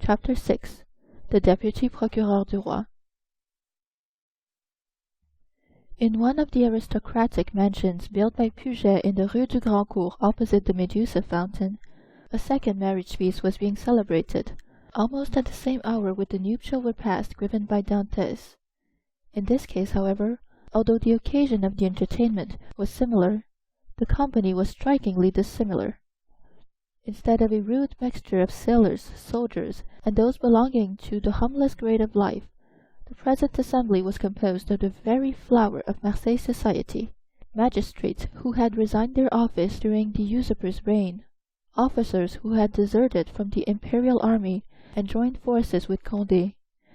Chapter 6. The Deputy Procureur du Roi. In one of the aristocratic mansions built by Puget in the Rue du Grand Cours opposite the Medusa fountain, a second marriage feast was being celebrated, almost at the same hour with the nuptial repast given by Dantes. In this case, however, although the occasion of the entertainment was similar, the company was strikingly dissimilar. Instead of a rude mixture of sailors, soldiers, and those belonging to the humblest grade of life, the present assembly was composed of the very flower of Marseilles society, magistrates who had resigned their office during the usurper's reign, officers who had deserted from the imperial army and joined forces with Condé,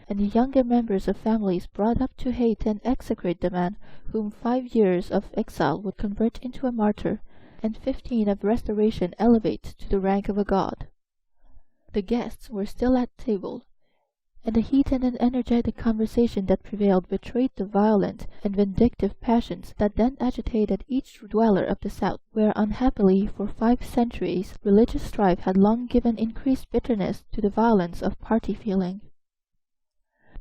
and the younger members of families brought up to hate and execrate the man whom 5 years of exile would convert into a martyr, and 15 of restoration elevate to the rank of a god. The guests were still at table, and the heated and energetic conversation that prevailed betrayed the violent and vindictive passions that then agitated each dweller of the South, where unhappily for 5 centuries religious strife had long given increased bitterness to the violence of party feeling.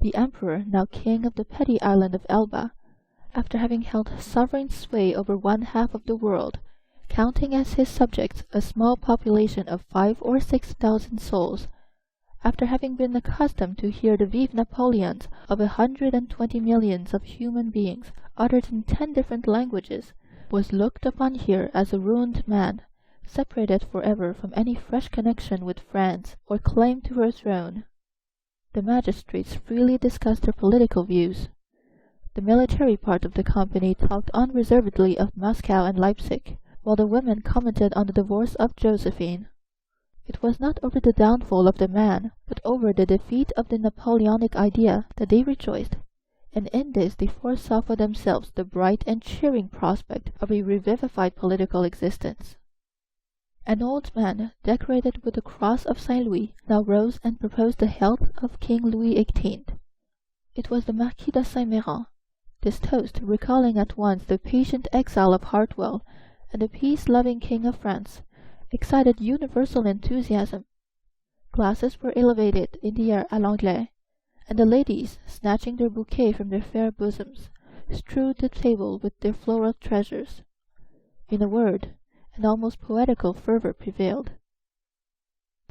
The emperor, now king of the petty island of Elba, after having held sovereign sway over 1/2 of the world, counting as his subjects a small population of 5 or 6,000 souls, after having been accustomed to hear the vive Napoleons of 120 millions of human beings uttered in 10 different languages, was looked upon here as a ruined man, separated forever from any fresh connection with France or claim to her throne. The magistrates freely discussed their political views. The military part of the company talked unreservedly of Moscow and Leipzig, while the women commented on the divorce of Josephine. It was not over the downfall of the man, but over the defeat of the Napoleonic idea that they rejoiced, and in this they foresaw for themselves the bright and cheering prospect of a revivified political existence. An old man, decorated with the cross of Saint Louis, now rose and proposed the health of King Louis XVIII. It was the Marquis de Saint-Méran. This toast, recalling at once the patient exile of Hartwell and the peace-loving King of France, excited universal enthusiasm. Glasses were elevated in the air à l'anglaise, and the ladies, snatching their bouquets from their fair bosoms, strewed the table with their floral treasures. In a word, an almost poetical fervour prevailed.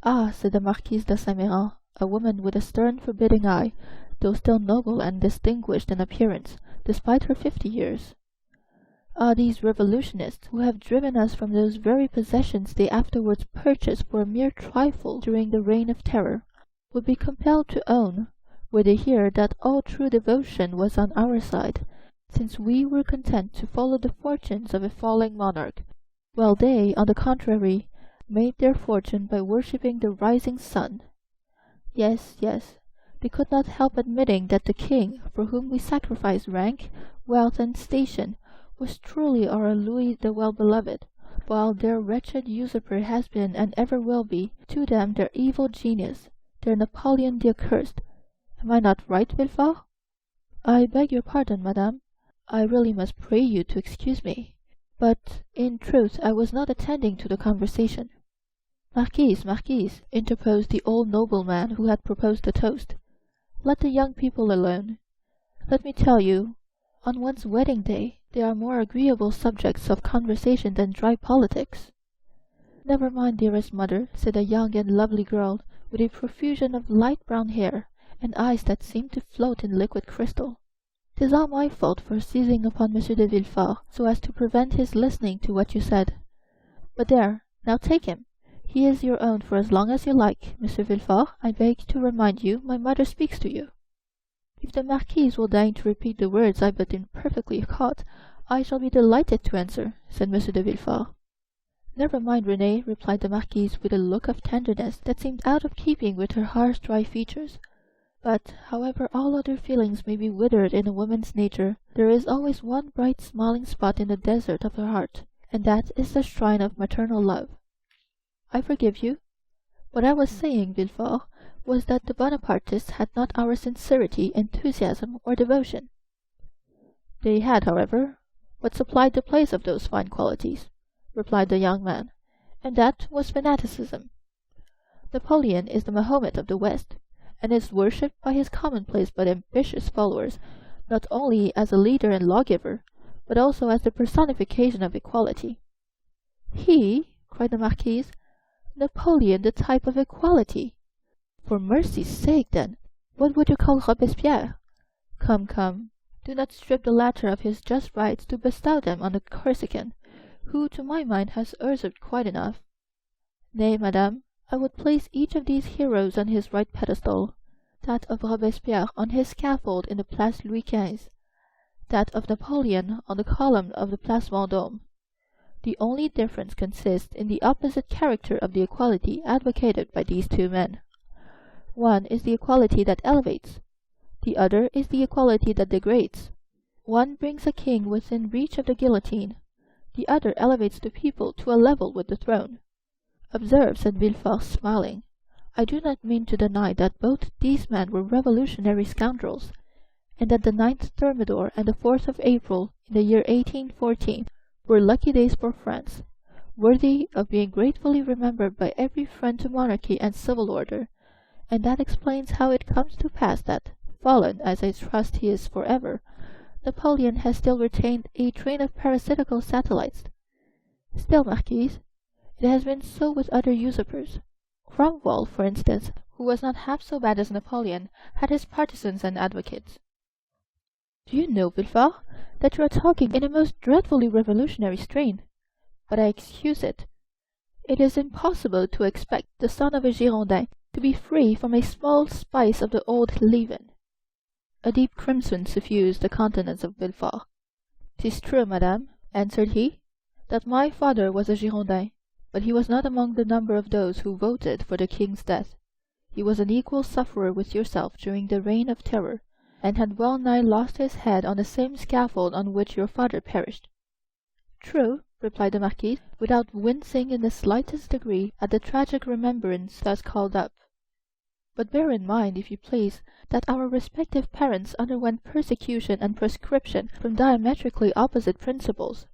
"Ah," said the Marquise de Saint-Méran, a woman with a stern, forbidding eye, though still noble and distinguished in appearance, despite her 50 years. "Ah, these revolutionists, who have driven us from those very possessions they afterwards purchased for a mere trifle during the reign of terror, would be compelled to own, were they here, that all true devotion was on our side, since we were content to follow the fortunes of a falling monarch, while they, on the contrary, made their fortune by worshipping the rising sun. Yes, yes, they could not help admitting that the king, for whom we sacrificed rank, wealth, and station, was truly our Louis the Well-Beloved, while their wretched usurper has been, and ever will be, to them their evil genius, their Napoleon the Accursed. Am I not right, Villefort?" "I beg your pardon, madame. I really must pray you to excuse me. But, in truth, I was not attending to the conversation." "Marquise, Marquise," interposed the old nobleman who had proposed the toast, "let the young people alone. Let me tell you, on one's wedding day, they are more agreeable subjects of conversation than dry politics." "Never mind, dearest mother," said a young and lovely girl, with a profusion of light brown hair, and eyes that seemed to float in liquid crystal. "'Tis all my fault for seizing upon Monsieur de Villefort, so as to prevent his listening to what you said. But there, now take him. He is your own for as long as you like. Monsieur Villefort, I beg to remind you, my mother speaks to you." "If the Marquise will deign to repeat the words I but imperfectly caught, I shall be delighted to answer," said Monsieur de Villefort. "Never mind, Renée," replied the Marquise with a look of tenderness that seemed out of keeping with her harsh, dry features. "But, however all other feelings may be withered in a woman's nature, there is always one bright smiling spot in the desert of her heart, and that is the shrine of maternal love. I forgive you. What I was saying, Villefort, was that the Bonapartists had not our sincerity, enthusiasm, or devotion." "They had, however, what supplied the place of those fine qualities," replied the young man, "and that was fanaticism." Napoleon is the Mahomet of the West, and is worshipped by his commonplace but ambitious followers, not only as a leader and lawgiver, but also as the personification of equality." "He!" cried the Marquise. "Napoleon the type of equality! For mercy's sake, then, what would you call Robespierre? Come, come, do not strip the latter of his just rights to bestow them on a Corsican, who to my mind has usurped quite enough. Nay, madame, I would place each of these heroes on his right pedestal, that of Robespierre on his scaffold in the Place Louis XV, that of Napoleon on the column of the Place Vendôme. The only difference consists in the opposite character of the equality advocated by these two men. One is the equality that elevates, the other is the equality that degrades. One brings a king within reach of the guillotine, the other elevates the people to a level with the throne. Observe," said Villefort, smiling, "I do not mean to deny that both these men were revolutionary scoundrels, and that the 9th Thermidor and the 4th of April in the year 1814 were lucky days for France, worthy of being gratefully remembered by every friend to monarchy and civil order, and that explains how it comes to pass that, fallen as I trust he is forever, Napoleon has still retained a train of parasitical satellites. Still, Marquise, it has been so with other usurpers. Cromwell, for instance, who was not half so bad as Napoleon, had his partisans and advocates." "Do you know, Villefort, that you are talking in a most dreadfully revolutionary strain? But I excuse it. It is impossible to expect the son of a Girondin to be free from a small spice of the old leaven." A deep crimson suffused the countenance of Villefort. "'Tis true, madame," answered he, "that my father was a Girondin, but he was not among the number of those who voted for the king's death. He was an equal sufferer with yourself during the Reign of Terror, and had well nigh lost his head on the same scaffold on which your father perished." "True," replied the Marquise, without wincing in the slightest degree at the tragic remembrance thus called up. "But bear in mind, if you please, that our respective parents underwent persecution and proscription from diametrically opposite principles,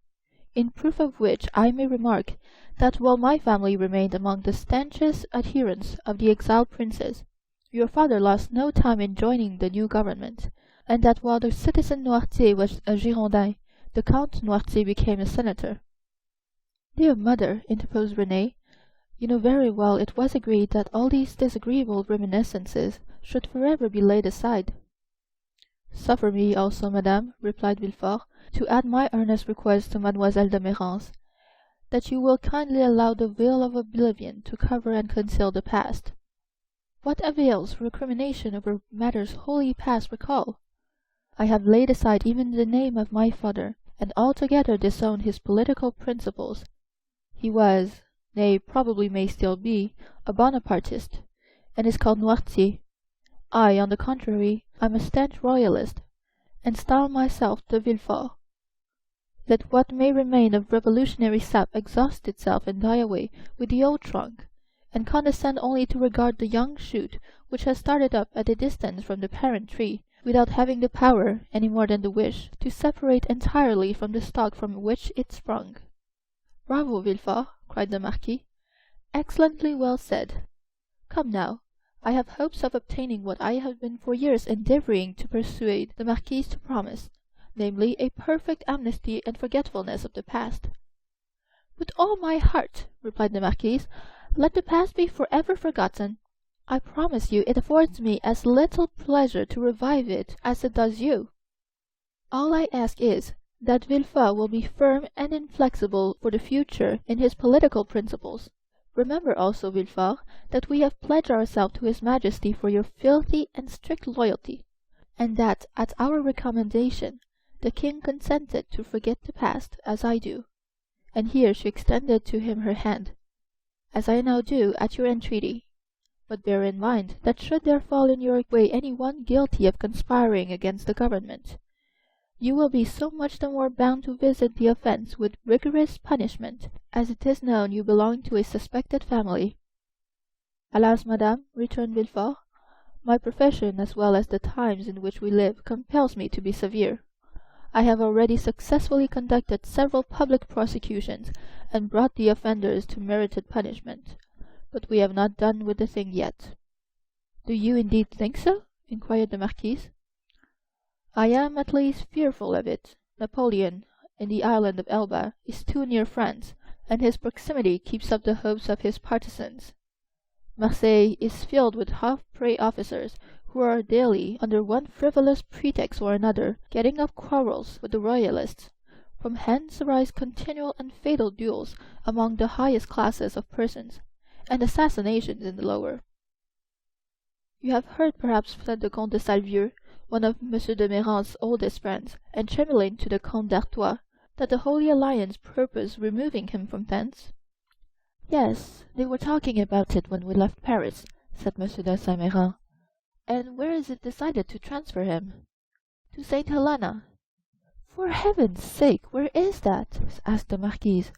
in proof of which I may remark that while my family remained among the stanchest adherents of the exiled princes, your father lost no time in joining the new government, and that while the citizen Noirtier was a Girondin, the Count Noirtier became a senator." "Dear mother," interposed Renée, "you know very well it was agreed that all these disagreeable reminiscences should forever be laid aside." "Suffer me also, madame," replied Villefort, "to add my earnest request to Mademoiselle de Mérange, that you will kindly allow the veil of oblivion to cover and conceal the past. What avails recrimination over matters wholly past recall? I have laid aside even the name of my father, and altogether disowned his political principles. He was, nay, probably may still be, a Bonapartist, and is called Noirtier. I, on the contrary, am a stanch royalist, and style myself de Villefort. Let what may remain of revolutionary sap exhaust itself and die away with the old trunk, and condescend only to regard the young shoot which has started up at a distance from the parent tree, without having the power, any more than the wish, to separate entirely from the stock from which it sprung." "Bravo, Villefort!" cried the Marquis. "Excellently well said. Come now, I have hopes of obtaining what I have been for years endeavouring to persuade the Marquise to promise, namely, a perfect amnesty and forgetfulness of the past." "With all my heart," replied the Marquise. "Let the past be forever forgotten. I promise you it affords me as little pleasure to revive it as it does you. All I ask is, that Villefort will be firm and inflexible for the future in his political principles. Remember also, Villefort, that we have pledged ourselves to his Majesty for your fealty and strict loyalty, and that, at our recommendation, the king consented to forget the past, as I do," and here she extended to him her hand, "as I now do at your entreaty. But bear in mind that should there fall in your way any one guilty of conspiring against the government, you will be so much the more bound to visit the offence with rigorous punishment, as it is known you belong to a suspected family." "Alas, madame," returned Villefort, "my profession, as well as the times in which we live, compels me to be severe. I have already successfully conducted several public prosecutions, and brought the offenders to merited punishment. but we have not done with the thing yet." "Do you indeed think so?" inquired the Marquise. "I am at least fearful of it. Napoleon, in the island of Elba, is too near France, and his proximity keeps up the hopes of his partisans. Marseilles is filled with half-pay officers who are daily, under one frivolous pretext or another, getting up quarrels with the royalists. From hence arise continual and fatal duels among the highest classes of persons, and assassinations in the lower. You have heard perhaps said the Comte de Salvieux, one of M. de Méran's oldest friends, and chamberlain to the Count d'Artois, that the Holy Alliance purpose removing him from thence?" "Yes, they were talking about it when we left Paris," said M. de Saint-Méran. "And where is it decided to transfer him?" "To St. Helena." "For heaven's sake, where is that?" asked the Marquise.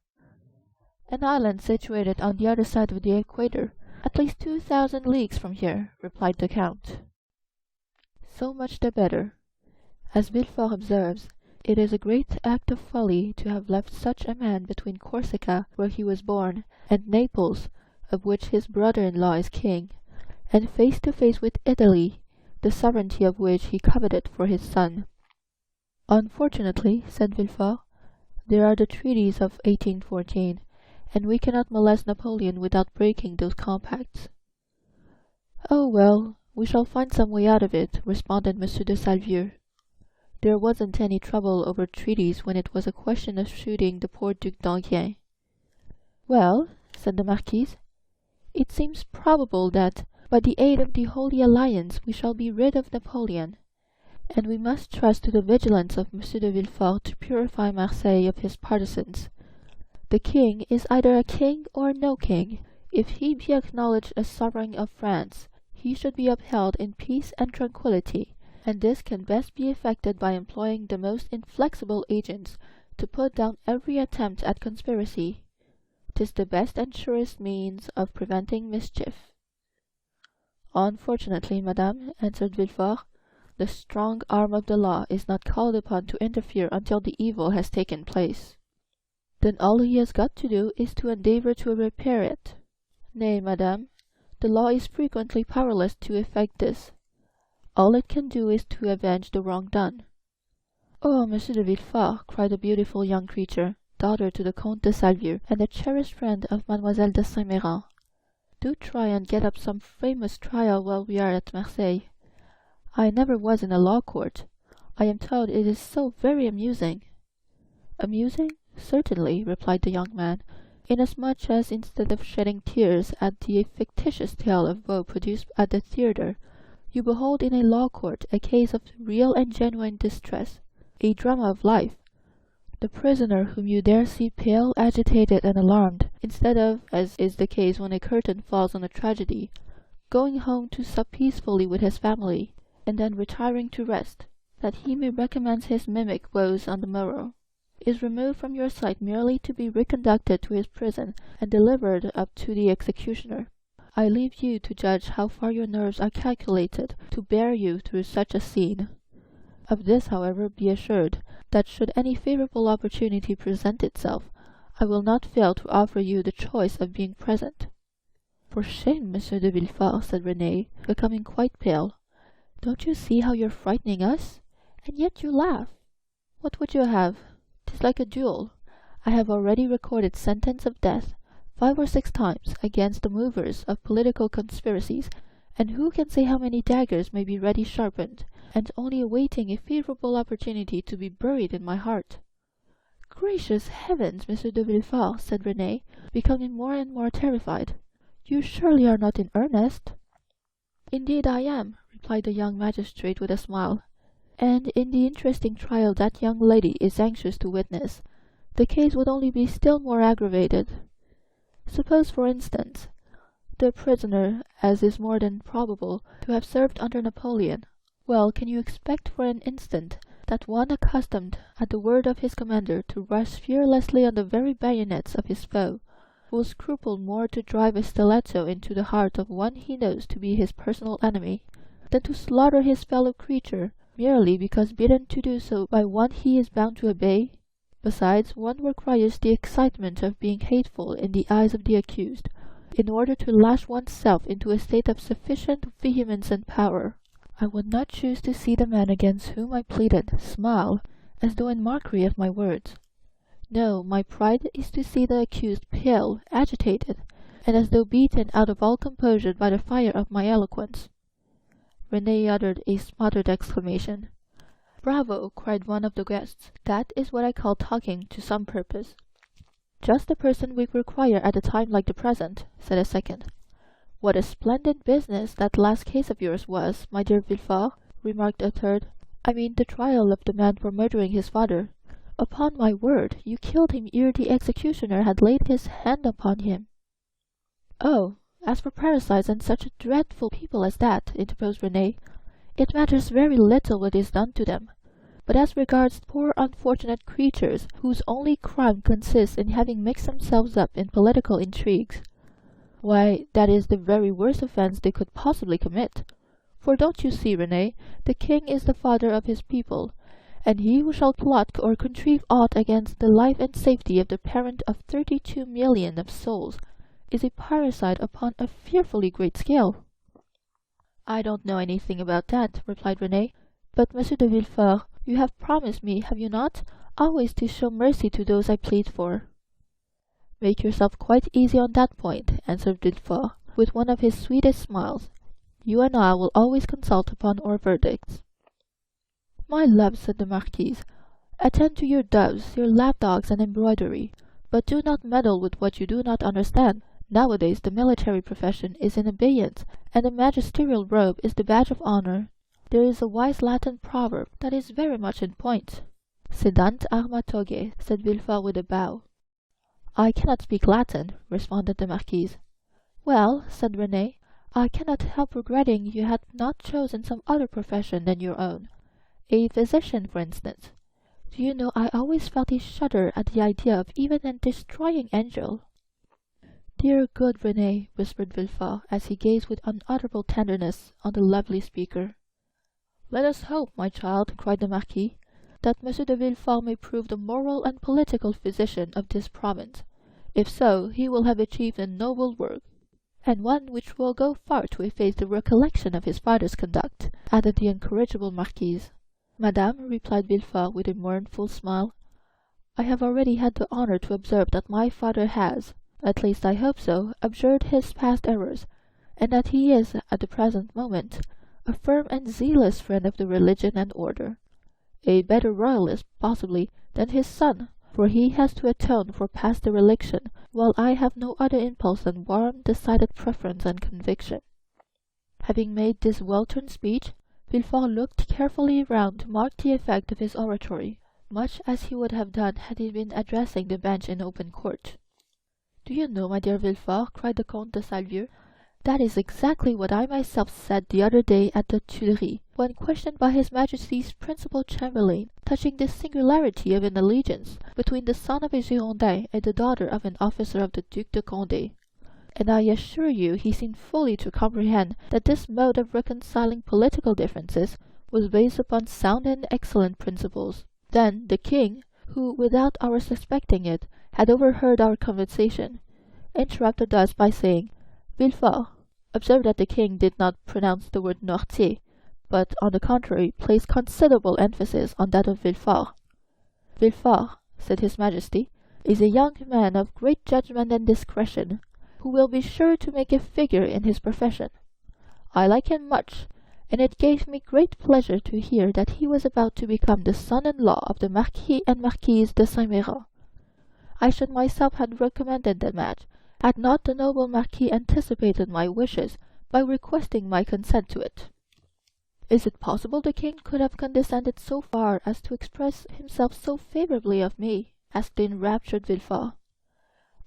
"An island situated on the other side of the equator, at least 2,000 leagues from here," replied the Count. "So much the better. As Villefort observes, it is a great act of folly to have left such a man between Corsica, where he was born, and Naples, of which his brother-in-law is king, and face to face with Italy, the sovereignty of which he coveted for his son." "Unfortunately," said Villefort, "there are the treaties of 1814, and we cannot molest Napoleon without breaking those compacts." "Oh, well, we shall find some way out of it," responded M. de Salvieux. "There wasn't any trouble over treaties when it was a question of shooting the poor Duc d'Enghien." "Well," said the Marquise, "it seems probable that, by the aid of the Holy Alliance, we shall be rid of Napoleon, and we must trust to the vigilance of M. de Villefort to purify Marseilles of his partisans. The king is either a king or no king. If he be acknowledged as sovereign of France, he should be upheld in peace and tranquillity, and this can best be effected by employing the most inflexible agents to put down every attempt at conspiracy. 'Tis the best and surest means of preventing mischief." "Unfortunately, madame," answered Villefort, "the strong arm of the law is not called upon to interfere until the evil has taken place." "Then all he has got to do is to endeavor to repair it." "Nay, madame, the law is frequently powerless to effect this. All it can do is to avenge the wrong done." "Oh, Monsieur de Villefort," cried the beautiful young creature, daughter to the Comte de Salvieux, and a cherished friend of Mademoiselle de Saint-Méran, "do try and get up some famous trial while we are at Marseilles. I never was in a law court. I am told it is so very amusing." "Amusing? Certainly," replied the young man, "inasmuch as instead of shedding tears at the fictitious tale of woe produced at the theatre, you behold in a law court a case of real and genuine distress, a drama of life. The prisoner whom you there see pale, agitated, and alarmed, instead of, as is the case when a curtain falls on a tragedy, going home to sup peacefully with his family, and then retiring to rest, that he may recommence his mimic woes on the morrow, is removed from your sight merely to be reconducted to his prison and delivered up to the executioner. I leave you to judge how far your nerves are calculated to bear you through such a scene. Of this, however, be assured, that should any favorable opportunity present itself, I will not fail to offer you the choice of being present." "For shame, Monsieur de Villefort," said Renée, becoming quite pale. "Don't you see how you're frightening us? And yet you laugh. What would you have? 'Tis like a duel. I have already recorded sentence of death 5 or 6 times against the movers of political conspiracies, and who can say how many daggers may be ready sharpened, and only awaiting a favorable opportunity to be buried in my heart?" "Gracious heavens, Monsieur de Villefort," said Renée, becoming more and more terrified, "you surely are not in earnest?" "Indeed I am," replied the young magistrate with a smile, "and in the interesting trial that young lady is anxious to witness, the case would only be still more aggravated. Suppose, for instance, the prisoner, as is more than probable, to have served under Napoleon. Well, can you expect for an instant that one accustomed at the word of his commander to rush fearlessly on the very bayonets of his foe, will scruple more to drive a stiletto into the heart of one he knows to be his personal enemy, than to slaughter his fellow creature, merely because bidden to do so by one he is bound to obey? Besides, one requires the excitement of being hateful in the eyes of the accused, in order to lash oneself into a state of sufficient vehemence and power. I would not choose to see the man against whom I pleaded smile, as though in mockery of my words. No, my pride is to see the accused pale, agitated, and as though beaten out of all composure by the fire of my eloquence. Renée uttered a smothered exclamation. "Bravo!" cried one of the guests. "That is what I call talking to some purpose." "Just the person we require at a time like the present," said a second. "What a splendid business that last case of yours was, my dear Villefort," remarked a third. "I mean the trial of the man for murdering his father. Upon my word, you killed him ere the executioner had laid his hand upon him." "Oh, as for parricides and such dreadful people as that," interposed Renée, "it matters very little what is done to them. But as regards poor unfortunate creatures whose only crime consists in having mixed themselves up in political intrigues, why, that is the very worst offense they could possibly commit. For don't you see, Renée, the king is the father of his people, and he who shall plot or contrive aught against the life and safety of the parent of 32 millions of souls is a parricide upon a fearfully great scale." "I don't know anything about that," replied Renée. "But, Monsieur de Villefort, you have promised me, have you not, always to show mercy to those I plead for?" "Make yourself quite easy on that point," answered Villefort, with one of his sweetest smiles. "You and I will always consult upon our verdicts." "My love," said the Marquise, "attend to your doves, your lapdogs, and embroidery, but do not meddle with what you do not understand. Nowadays the military profession is in abeyance, and the magisterial robe is the badge of honor. There is a wise Latin proverb that is very much in point." "Sedant arma togae," said Villefort with a bow. "I cannot speak Latin," responded the Marquise. "Well," said Renée, "I cannot help regretting you had not chosen some other profession than your own. A physician, for instance. Do you know, I always felt a shudder at the idea of even a destroying angel." "Dear good Renée," whispered Villefort, as he gazed with unutterable tenderness on the lovely speaker. "Let us hope, my child," cried the Marquis, "that Monsieur de Villefort may prove the moral and political physician of this province. If so, he will have achieved a noble work." "And one which will go far to efface the recollection of his father's conduct," added the incorrigible Marquise. "Madame," replied Villefort with a mournful smile, "I have already had the honor to observe that my father has, at least I hope so, abjured his past errors, and that he is, at the present moment, a firm and zealous friend of the religion and order. A better royalist, possibly, than his son, for he has to atone for past dereliction, while I have no other impulse than warm, decided preference and conviction." Having made this well-turned speech, Villefort looked carefully round to mark the effect of his oratory, much as he would have done had he been addressing the bench in open court. "Do you know, my dear Villefort," cried the Comte de Salvieux, "that is exactly what I myself said the other day at the Tuileries, when questioned by His Majesty's principal chamberlain touching the singularity of an alliance between the son of a Girondin and the daughter of an officer of the Duc de Condé. And I assure you he seemed fully to comprehend that this mode of reconciling political differences was based upon sound and excellent principles. Then the king, who, without our suspecting it, had overheard our conversation, interrupted us by saying, 'Villefort, observe that the king did not pronounce the word Noirtier, but, on the contrary, placed considerable emphasis on that of Villefort. Villefort, said his Majesty, is a young man of great judgment and discretion, who will be sure to make a figure in his profession. I like him much, and it gave me great pleasure to hear that he was about to become the son-in-law of the Marquis and Marquise de Saint-Méran. I should myself have recommended the match, had not the noble Marquis anticipated my wishes by requesting my consent to it.' Is it possible the king could have condescended so far as to express himself so favourably of me?" asked the enraptured Villefort.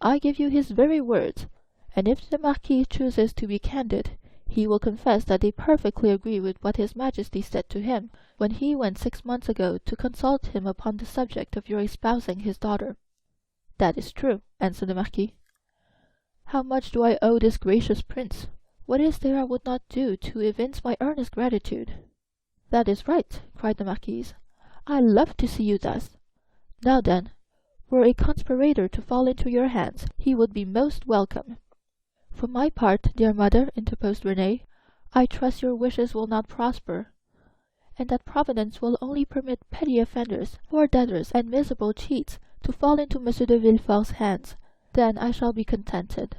"I give you his very words, and if the Marquis chooses to be candid, he will confess that they perfectly agree with what his Majesty said to him when he went 6 months ago to consult him upon the subject of your espousing his daughter." "That is true," answered the Marquis. "How much do I owe this gracious prince? What is there I would not do to evince my earnest gratitude?" "That is right," cried the Marquise. "I love to see you thus. Now then, were a conspirator to fall into your hands, he would be most welcome." For my part, dear mother, interposed Renee, I trust your wishes will not prosper, and that Providence will only permit petty offenders, poor debtors, and miserable cheats to fall into Monsieur de Villefort's hands. Then I shall be contented.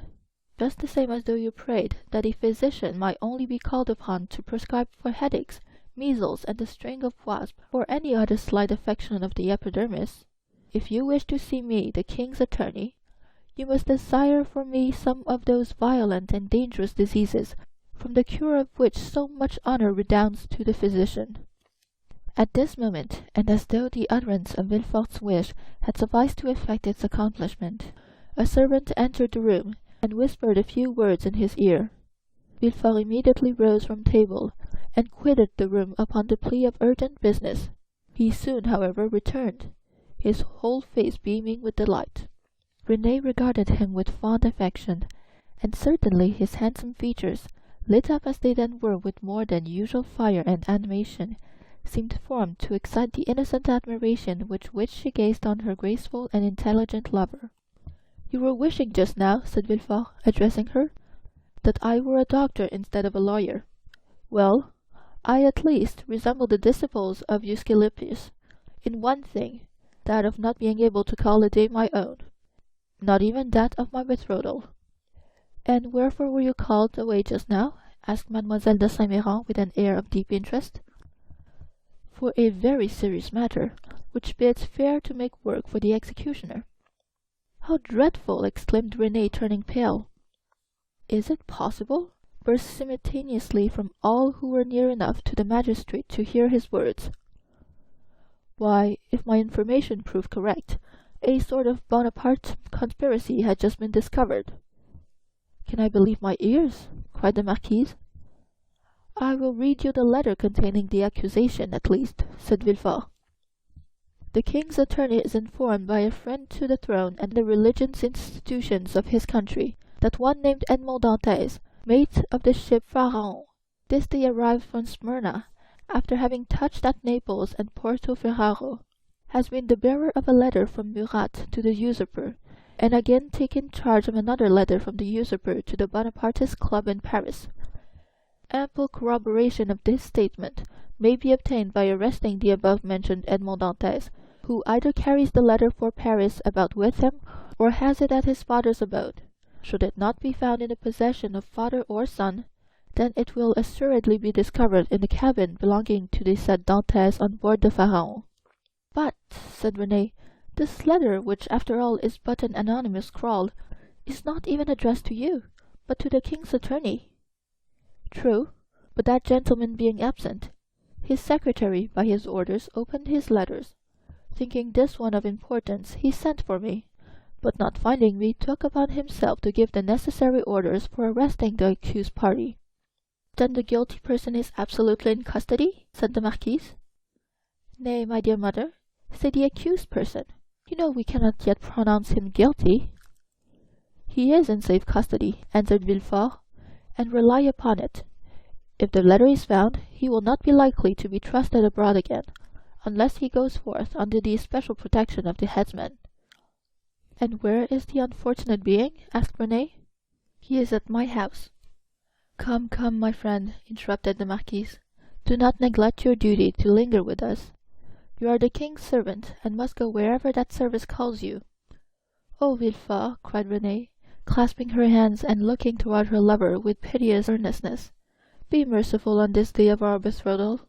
Just the same as though you prayed that a physician might only be called upon to prescribe for headaches, measles, and the sting of wasp, or any other slight affection of the epidermis. If you wish to see me, the king's attorney, you must desire for me some of those violent and dangerous diseases, from the cure of which so much honour redounds to the physician." At this moment, and as though the utterance of Villefort's wish had sufficed to effect its accomplishment, a servant entered the room, and whispered a few words in his ear. Villefort immediately rose from table, and quitted the room upon the plea of urgent business. He soon, however, returned, his whole face beaming with delight. Renée regarded him with fond affection, and certainly his handsome features, lit up as they then were with more than usual fire and animation, seemed formed to excite the innocent admiration with which she gazed on her graceful and intelligent lover. "You were wishing just now," said Villefort, addressing her, "that I were a doctor instead of a lawyer. Well, I at least resemble the disciples of Aesculapius in one thing, that of not being able to call a day my own, not even that of my betrothal." "And wherefore were you called away just now?" asked Mademoiselle de Saint Méran with an air of deep interest. "For a very serious matter, which bids fair to make work for the executioner." "How dreadful!" exclaimed Renée, turning pale. "Is it possible?" burst simultaneously from all who were near enough to the magistrate to hear his words. "Why, if my information prove correct, a sort of Bonaparte conspiracy had just been discovered." "Can I believe my ears?" cried the marquise. "I will read you the letter containing the accusation, at least," said Villefort. "The king's attorney is informed by a friend to the throne and the religious institutions of his country, that one named Edmond Dantes, mate of the ship Pharaon, this day arrived from Smyrna, after having touched at Naples and Porto Ferrajo, has been the bearer of a letter from Murat to the usurper, and again taken charge of another letter from the usurper to the Bonapartist club in Paris. Ample corroboration of this statement may be obtained by arresting the above-mentioned Edmond Dantes, who either carries the letter for Paris about with him, or has it at his father's abode. Should it not be found in the possession of father or son, then it will assuredly be discovered in the cabin belonging to the said Dantes on board the Pharaon." "But," said Renée, "this letter, which after all is but an anonymous scrawl, is not even addressed to you, but to the king's attorney." "True, but that gentleman being absent, his secretary by his orders opened his letters. Thinking this one of importance, he sent for me, but not finding me, took upon himself to give the necessary orders for arresting the accused party." "Then the guilty person is absolutely in custody?" said the marquise. "Nay, my dear mother, say the accused person. You know we cannot yet pronounce him guilty." "He is in safe custody," answered Villefort, "and rely upon it, if the letter is found, he will not be likely to be trusted abroad again, unless he goes forth under the especial protection of the headsman." "And where is the unfortunate being?" asked Renée. "He is at my house." "Come, come, my friend," interrupted the marquise, "do not neglect your duty to linger with us. You are the king's servant, and must go wherever that service calls you." "Oh, Villefort," cried Renée, clasping her hands and looking toward her lover with piteous earnestness, "be merciful on this day of our betrothal."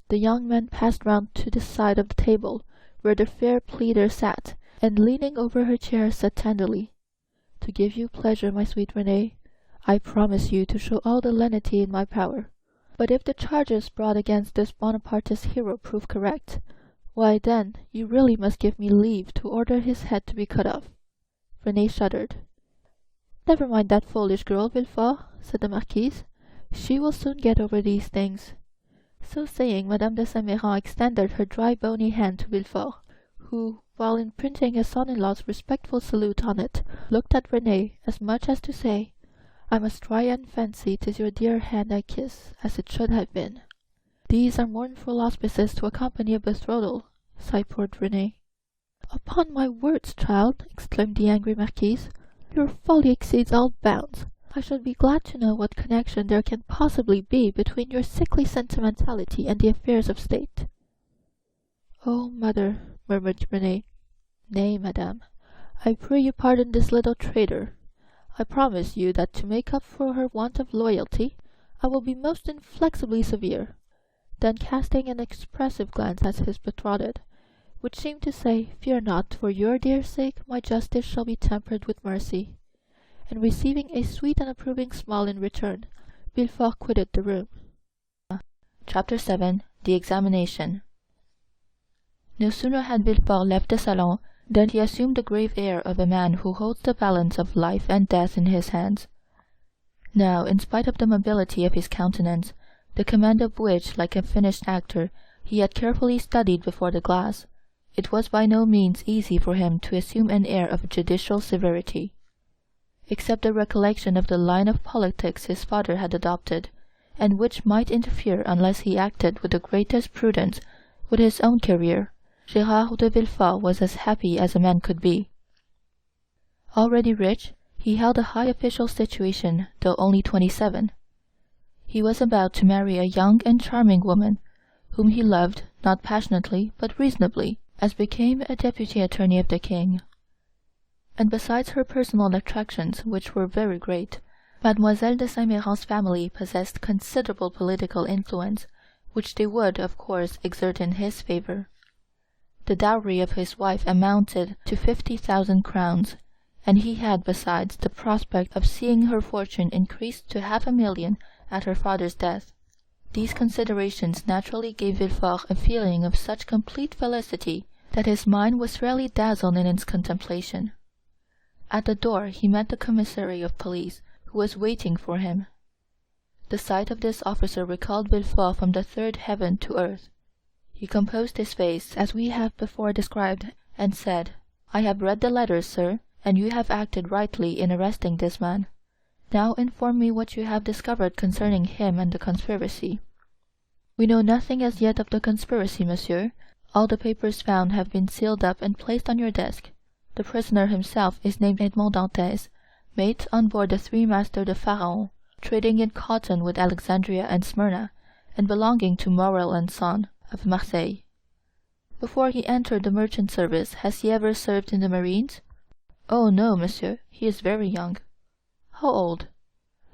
The young man passed round to the side of the table, where the fair pleader sat, and leaning over her chair, said tenderly, "To give you pleasure, my sweet Renée, I promise you to show all the lenity in my power. But if the charges brought against this Bonapartist hero prove correct, why then you really must give me leave to order his head to be cut off." Renée shuddered. "Never mind that foolish girl, Villefort," said the marquise. "She will soon get over these things." So saying, Madame de Saint Méran extended her dry bony hand to Villefort, who, while imprinting a son-in-law's respectful salute on it, looked at Renée, as much as to say, "I must try and fancy 'tis your dear hand I kiss, as it should have been." "These are mournful auspices to accompany a betrothal," sighed poor Renée. "Upon my words, child," exclaimed the angry marquise, Your folly exceeds all bounds. I should be glad to know what connection there can possibly be between your sickly sentimentality and the affairs of state." "Oh, mother," murmured Renee. "Nay, madame, I pray you pardon this little traitor. I promise you that to make up for her want of loyalty, I will be most inflexibly severe." Then casting an expressive glance at his betrothed, which seemed to say, "Fear not, for your dear sake my justice shall be tempered with mercy," and receiving a sweet and approving smile in return, Villefort quitted the room. Chapter 7. The Examination. No sooner had Villefort left the salon than he assumed the grave air of a man who holds the balance of life and death in his hands. Now, in spite of the mobility of his countenance, the command of which, like a finished actor, he had carefully studied before the glass, it was by no means easy for him to assume an air of judicial severity. Except the recollection of the line of politics his father had adopted, and which might interfere unless he acted with the greatest prudence with his own career, Gérard de Villefort was as happy as a man could be. Already rich, he held a high official situation, though only 27. He was about to marry a young and charming woman, whom he loved, not passionately, but reasonably, as became a deputy attorney of the king. And besides her personal attractions, which were very great, Mademoiselle de Saint Méran's family possessed considerable political influence, which they would, of course, exert in his favour. The dowry of his wife amounted to 50,000 crowns, and he had besides the prospect of seeing her fortune increased to 500,000 at her father's death. These considerations naturally gave Villefort a feeling of such complete felicity that his mind was fairly dazzled in its contemplation. At the door he met the commissary of police, who was waiting for him. The sight of this officer recalled Villefort from the third heaven to earth. He composed his face, as we have before described, and said, "I have read the letters, sir, and you have acted rightly in arresting this man. Now inform me what you have discovered concerning him and the conspiracy." "We know nothing as yet of the conspiracy, monsieur. All the papers found have been sealed up and placed on your desk. The prisoner himself is named Edmond Dantes, mate on board the three-master de Pharaon, trading in cotton with Alexandria and Smyrna, and belonging to Morel and Son, of Marseilles. Before he entered the merchant service, has he ever served in the marines?" "Oh, no, monsieur, he is very young." "How old?"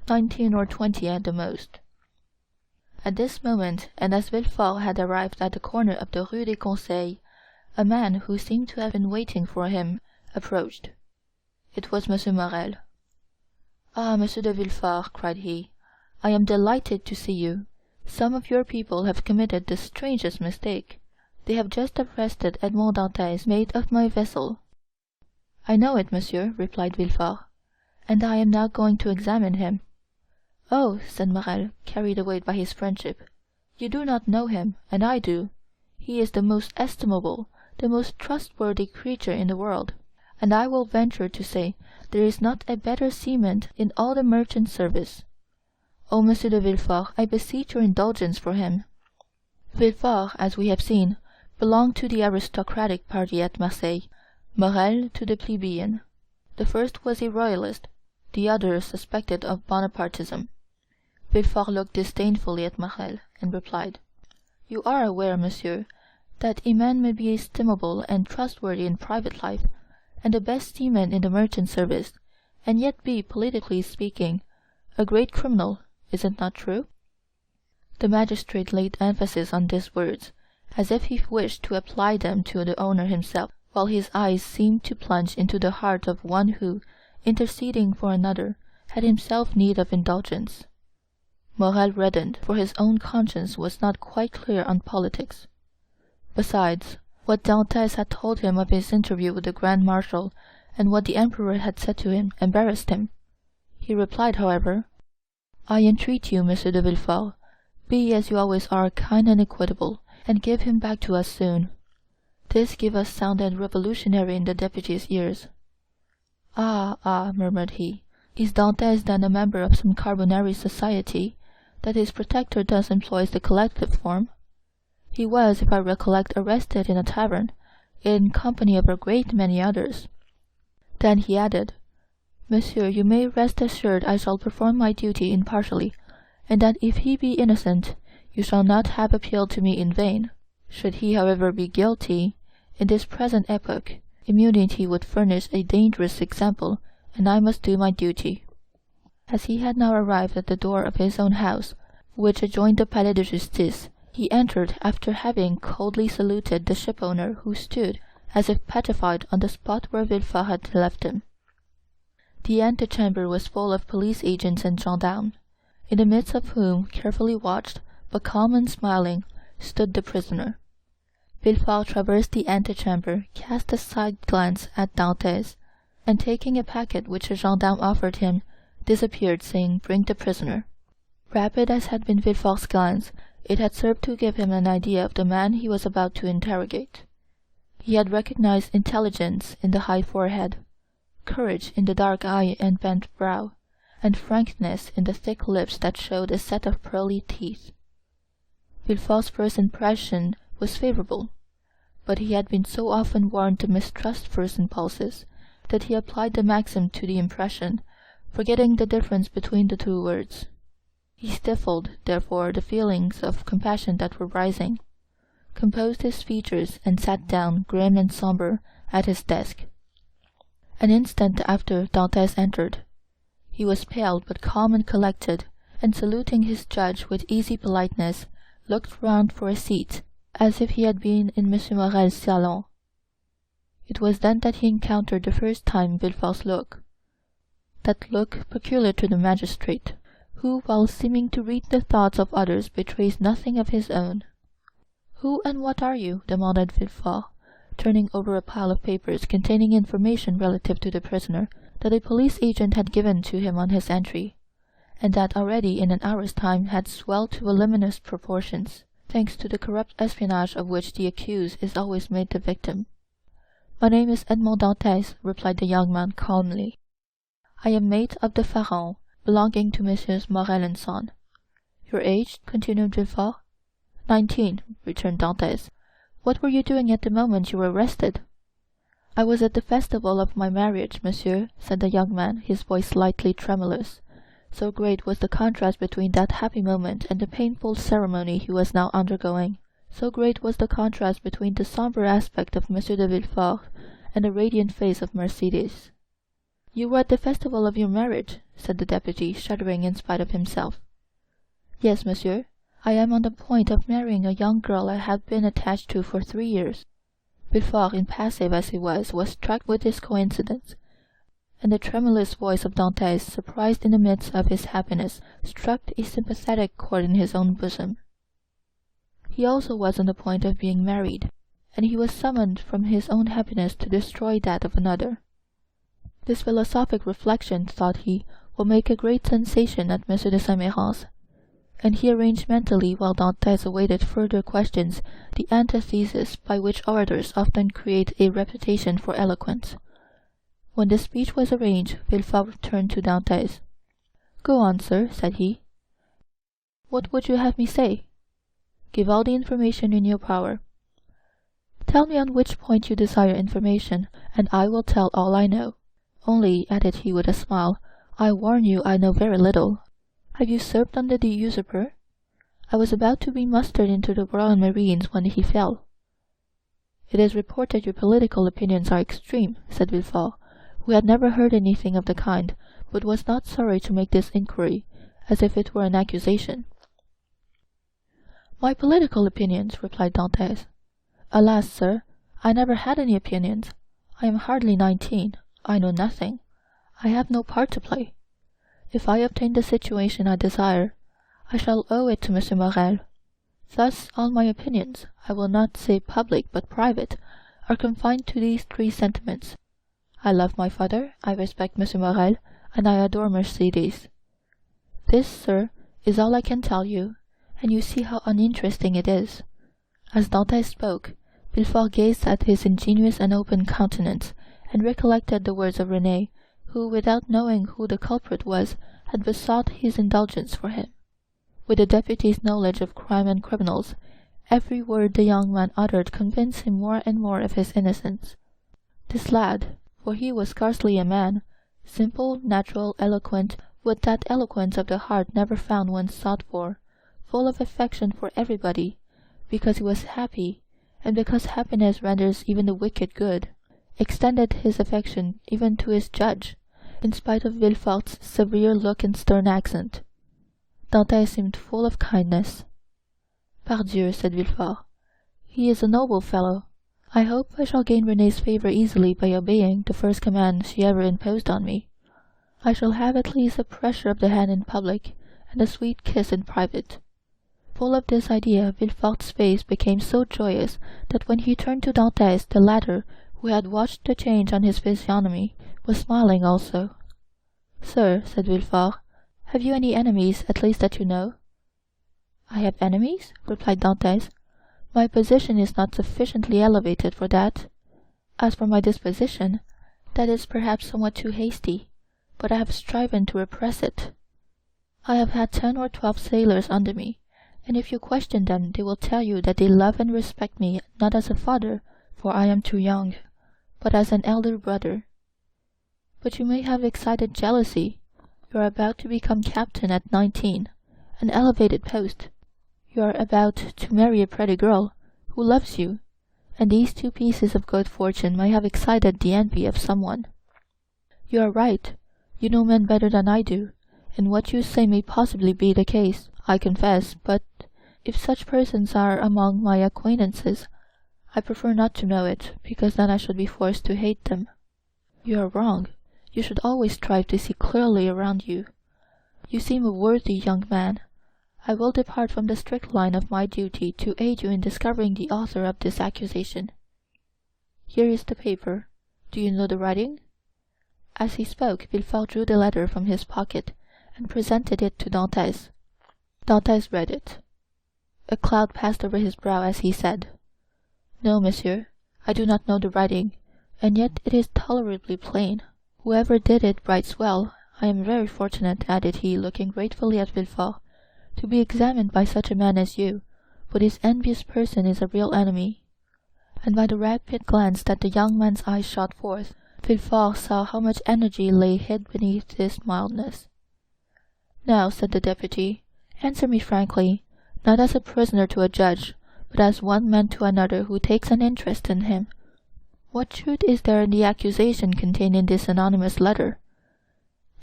19 or 20 at the most." At this moment, and as Villefort had arrived at the corner of the Rue des Conseils, a man who seemed to have been waiting for him approached. It was Monsieur Morel. "Ah, Monsieur de Villefort," cried he, "I am delighted to see you. Some of your people have committed the strangest mistake. They have just arrested Edmond Dantes, mate of my vessel." "I know it, monsieur," replied Villefort, "and I am now going to examine him." "Oh," said Morel, carried away by his friendship, "you do not know him, and I do. He is the most estimable, the most trustworthy creature in the world, and I will venture to say there is not a better seaman in all the merchant service. Oh, Monsieur de Villefort, I beseech your indulgence for him." Villefort, as we have seen, belonged to the aristocratic party at Marseilles, Morel to the plebeian. The first was a royalist, the other suspected of Bonapartism. Villefort looked disdainfully at Morel, and replied, "You are aware, monsieur, that a man may be estimable and trustworthy in private life, and the best seaman in the merchant service, and yet be, politically speaking, a great criminal. Is it not true?" The magistrate laid emphasis on these words, as if he wished to apply them to the owner himself, while his eyes seemed to plunge into the heart of one who, interceding for another, had himself need of indulgence. Morel reddened, for his own conscience was not quite clear on politics. Besides, what Dantes had told him of his interview with the Grand Marshal, and what the Emperor had said to him, embarrassed him. He replied, however, "I entreat you, Monsieur de Villefort, be as you always are kind and equitable, and give him back to us soon." This gave a sound and revolutionary in the deputy's ears. Ah, murmured he, "is Dantes then a member of some Carbonari society, that his protector thus employs the collective form? He was, if I recollect, arrested in a tavern, in company of a great many others." Then he added, Monsieur, you may rest assured I shall perform my duty impartially, and that if he be innocent, you shall not have appealed to me in vain. Should he, however, be guilty, in this present epoch, immunity would furnish a dangerous example, and I must do my duty." As he had now arrived at the door of his own house, which adjoined the Palais de Justice, he entered after having coldly saluted the shipowner, who stood, as if petrified, on the spot where Villefort had left him. The antechamber was full of police agents and gendarmes, in the midst of whom, carefully watched, but calm and smiling, stood the prisoner. Villefort traversed the antechamber, cast a side glance at Dantes, and taking a packet which a gendarme offered him, disappeared, saying, "Bring the prisoner." Rapid as had been Villefort's glance, it had served to give him an idea of the man he was about to interrogate. He had recognized intelligence in the high forehead, courage in the dark eye and bent brow, and frankness in the thick lips that showed a set of pearly teeth. Villefort's first impression was favorable, but he had been so often warned to mistrust first impulses, that he applied the maxim to the impression, forgetting the difference between the two words. He stifled, therefore, the feelings of compassion that were rising, composed his features, and sat down, grim and sombre, at his desk. An instant after, Dantes entered. He was pale but calm and collected, and saluting his judge with easy politeness, looked round for a seat, as if he had been in M. Morel's salon. It was then that he encountered the first time Villefort's look, that look peculiar to the magistrate, who, while seeming to read the thoughts of others, betrays nothing of his own. "Who and what are you?" demanded Villefort, turning over a pile of papers containing information relative to the prisoner that a police agent had given to him on his entry, and that already in an hour's time had swelled to voluminous proportions, thanks to the corrupt espionage of which the accused is always made the victim. "My name is Edmond Dantes," replied the young man calmly. "I am mate of the Pharaon, belonging to Messieurs Morel and Son." "Your age?" continued Villefort. 19, returned Dantes. "What were you doing at the moment you were arrested?" "I was at the festival of my marriage, monsieur," said the young man, his voice slightly tremulous. So great was the contrast between that happy moment and the painful ceremony he was now undergoing. So great was the contrast between the sombre aspect of Monsieur de Villefort and the radiant face of Mercédès. "You were at the festival of your marriage," said the deputy, shuddering in spite of himself. "Yes, monsieur. I am on the point of marrying a young girl I have been attached to for 3 years." Villefort, impassive as he was struck with this coincidence, and the tremulous voice of Dantes, surprised in the midst of his happiness, struck a sympathetic chord in his own bosom. He also was on the point of being married, and he was summoned from his own happiness to destroy that of another. This philosophic reflection, thought he, will make a great sensation at M. de Saint-Méran's, and he arranged mentally, while Dantes awaited further questions, the antithesis by which orators often create a reputation for eloquence. When the speech was arranged, Villefort turned to Dantes. "Go on, sir," said he. "What would you have me say?" "Give all the information in your power." "Tell me on which point you desire information, and I will tell all I know. Only," added he with a smile, "I warn you I know very little. Have you served under the usurper?" "I was about to be mustered into the Royal Marines when he fell." "It is reported your political opinions are extreme," said Villefort, who had never heard anything of the kind, but was not sorry to make this inquiry, as if it were an accusation. "My political opinions," replied Dantes. "Alas, sir, I never had any opinions. I am hardly 19. I know nothing. I have no part to play. If I obtain the situation I desire, I shall owe it to M. Morel. Thus all my opinions, I will not say public but private, are confined to these 3 sentiments. I love my father, I respect M. Morel, and I adore Mercédès. This, sir, is all I can tell you, and you see how uninteresting it is." As Dantes spoke, Villefort gazed at his ingenuous and open countenance, and recollected the words of Renée, who, without knowing who the culprit was, had besought his indulgence for him. With the deputy's knowledge of crime and criminals, every word the young man uttered convinced him more and more of his innocence. This lad, for he was scarcely a man, simple, natural, eloquent, with that eloquence of the heart never found when sought for, full of affection for everybody, because he was happy, and because happiness renders even the wicked good, extended his affection even to his judge, in spite of Villefort's severe look and stern accent. Dantes seemed full of kindness. "Pardieu," said Villefort, "he is a noble fellow. I hope I shall gain Renée's favour easily by obeying the first command she ever imposed on me. I shall have at least a pressure of the hand in public, and a sweet kiss in private." Full of this idea, Villefort's face became so joyous that when he turned to Dantes, the latter, who had watched the change on his physiognomy, was smiling also. "Sir," said Villefort, "have you any enemies, at least that you know?" "I have enemies?" replied Dantes. "My position is not sufficiently elevated for that. As for my disposition, that is perhaps somewhat too hasty, but I have striven to repress it. I have had 10 or 12 sailors under me, and if you question them they will tell you that they love and respect me not as a father, for I am too young, but as an elder brother. But you may have excited jealousy. You are about to become captain at 19, an elevated post. You are about to marry a pretty girl, who loves you, and these 2 pieces of good fortune may have excited the envy of someone. You are right, you know men better than I do, and what you say may possibly be the case, I confess, but if such persons are among my acquaintances, I prefer not to know it, because then I should be forced to hate them. You are wrong. You should always strive to see clearly around you. You seem a worthy young man. I will depart from the strict line of my duty to aid you in discovering the author of this accusation. Here is the paper. Do you know the writing?" As he spoke, Villefort drew the letter from his pocket, and presented it to Dantes. Dantes read it. A cloud passed over his brow as he said, "No, monsieur, I do not know the writing, and yet it is tolerably plain. Whoever did it writes well. I am very fortunate," added he, looking gratefully at Villefort, "to be examined by such a man as you, for this envious person is a real enemy." And by the rapid glance that the young man's eyes shot forth, Villefort saw how much energy lay hid beneath this mildness. "Now," said the deputy, "answer me frankly, not as a prisoner to a judge, but as one man to another who takes an interest in him. What truth is there in the accusation contained in this anonymous letter?"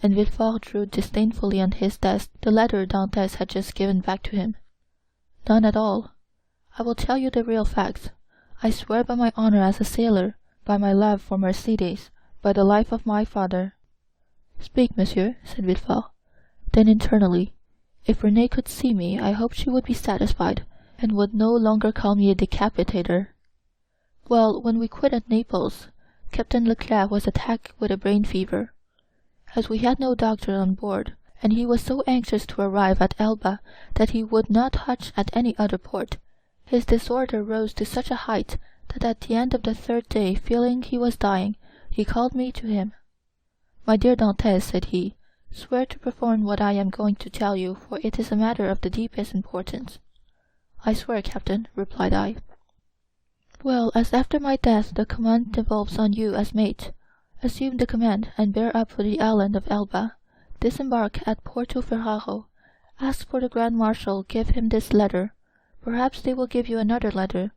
And Villefort drew disdainfully on his desk the letter Dantes had just given back to him. "None at all. I will tell you the real facts. I swear by my honor as a sailor, by my love for Marseilles, by the life of my father." "Speak, monsieur," said Villefort. Then internally, "If Renée could see me, I hope she would be satisfied, and would no longer call me a decapitator. Well, when we quitted Naples, Captain Leclerc was attacked with a brain fever. As we had no doctor on board, and he was so anxious to arrive at Elba that he would not touch at any other port, his disorder rose to such a height that at the end of the 3rd day, feeling he was dying, he called me to him. 'My dear Dantes,' said he, 'swear to perform what I am going to tell you, for it is a matter of the deepest importance.' 'I swear, captain,' replied I. 'Well, as after my death the command devolves on you as mate, assume the command and bear up for the island of Elba. Disembark at Porto Ferrajo. Ask for the Grand Marshal, give him this letter. Perhaps they will give you another letter,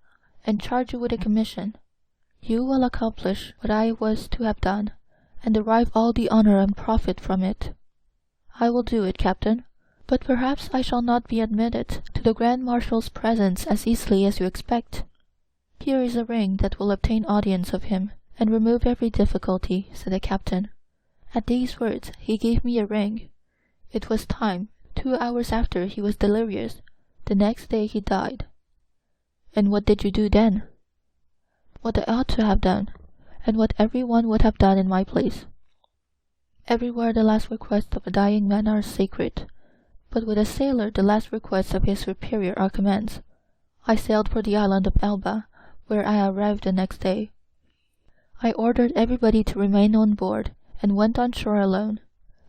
and charge you with a commission. You will accomplish what I was to have done, and derive all the honor and profit from it. I will do it, captain, but perhaps I shall not be admitted to the Grand Marshal's presence as easily as you expect. Here is a ring that will obtain audience of him, and remove every difficulty,' said the captain. At these words he gave me a ring. It was time. 2 hours after he was delirious. The next day he died." "And what did you do then?" "What I ought to have done, and what every one would have done in my place. Everywhere the last requests of a dying man are sacred, but with a sailor the last requests of his superior are commands. I sailed for the island of Elba, where I arrived the next day. I ordered everybody to remain on board, and went on shore alone.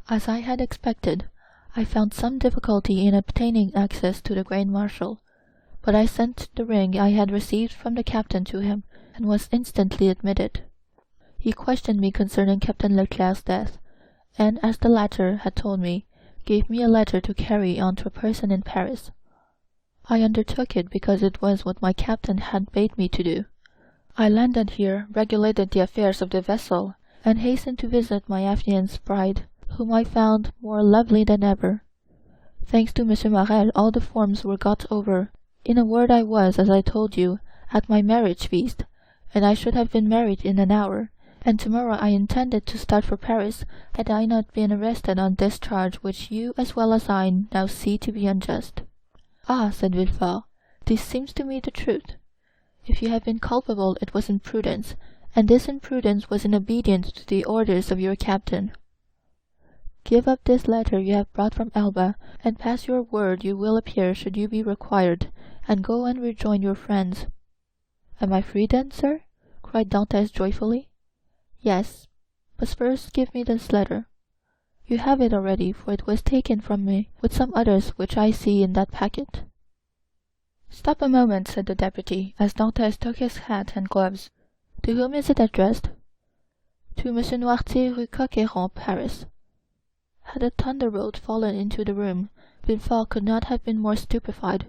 As I had expected, I found some difficulty in obtaining access to the Grand Marshal, but I sent the ring I had received from the captain to him, and was instantly admitted. He questioned me concerning Captain Leclerc's death, and, as the latter had told me, gave me a letter to carry on to a person in Paris. I undertook it because it was what my captain had bade me to do. I landed here, regulated the affairs of the vessel, and hastened to visit my affianced bride, whom I found more lovely than ever. Thanks to M. Morel, all the forms were got over. In a word, I was, as I told you, at my marriage feast, and I should have been married in an hour, and tomorrow I intended to start for Paris, had I not been arrested on this charge which you as well as I now see to be unjust. Ah, said Villefort, this seems to me the truth. If you have been culpable, it was imprudence, and this imprudence was in obedience to the orders of your captain. Give up this letter you have brought from Elba, and pass your word you will appear should you be required, and go and rejoin your friends. Am I free then, sir? Cried Dantes joyfully. Yes, but first give me this letter. You have it already, for it was taken from me, with some others which I see in that packet. Stop a moment, said the deputy, as Dantes took his hat and gloves. To whom is it addressed? To Monsieur Noirtier, Rue Coq-Héron, Paris. Had a thunderbolt fallen into the room, Villefort could not have been more stupefied.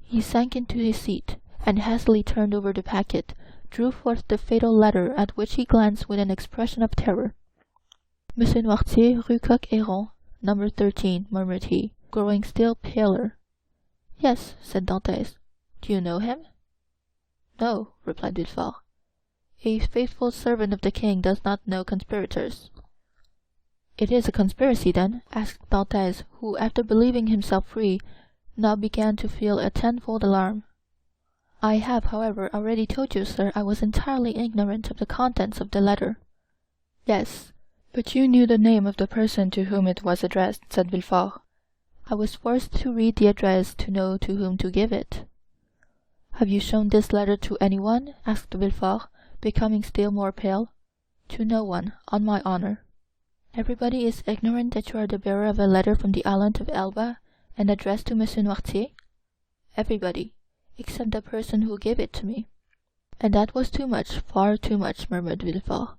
He sank into his seat, and hastily turned over the packet, drew forth the fatal letter, at which he glanced with an expression of terror. Monsieur Noirtier, Rue Coq-Héron, number 13, murmured he, growing still paler. Yes, said Dantes. Do you know him? No, replied Villefort. A faithful servant of the king does not know conspirators. It is a conspiracy, then? Asked Dantes, who, after believing himself free, now began to feel a tenfold alarm. I have, however, already told you, sir, I was entirely ignorant of the contents of the letter. Yes, but you knew the name of the person to whom it was addressed, said Villefort. I was forced to read the address to know to whom to give it. Have you shown this letter to anyone? Asked Villefort, becoming still more pale. To no one, on my honor. Everybody is ignorant that you are the bearer of a letter from the island of Elba, and addressed to Monsieur Noirtier? Everybody, except the person who gave it to me. And that was too much, far too much, murmured Villefort.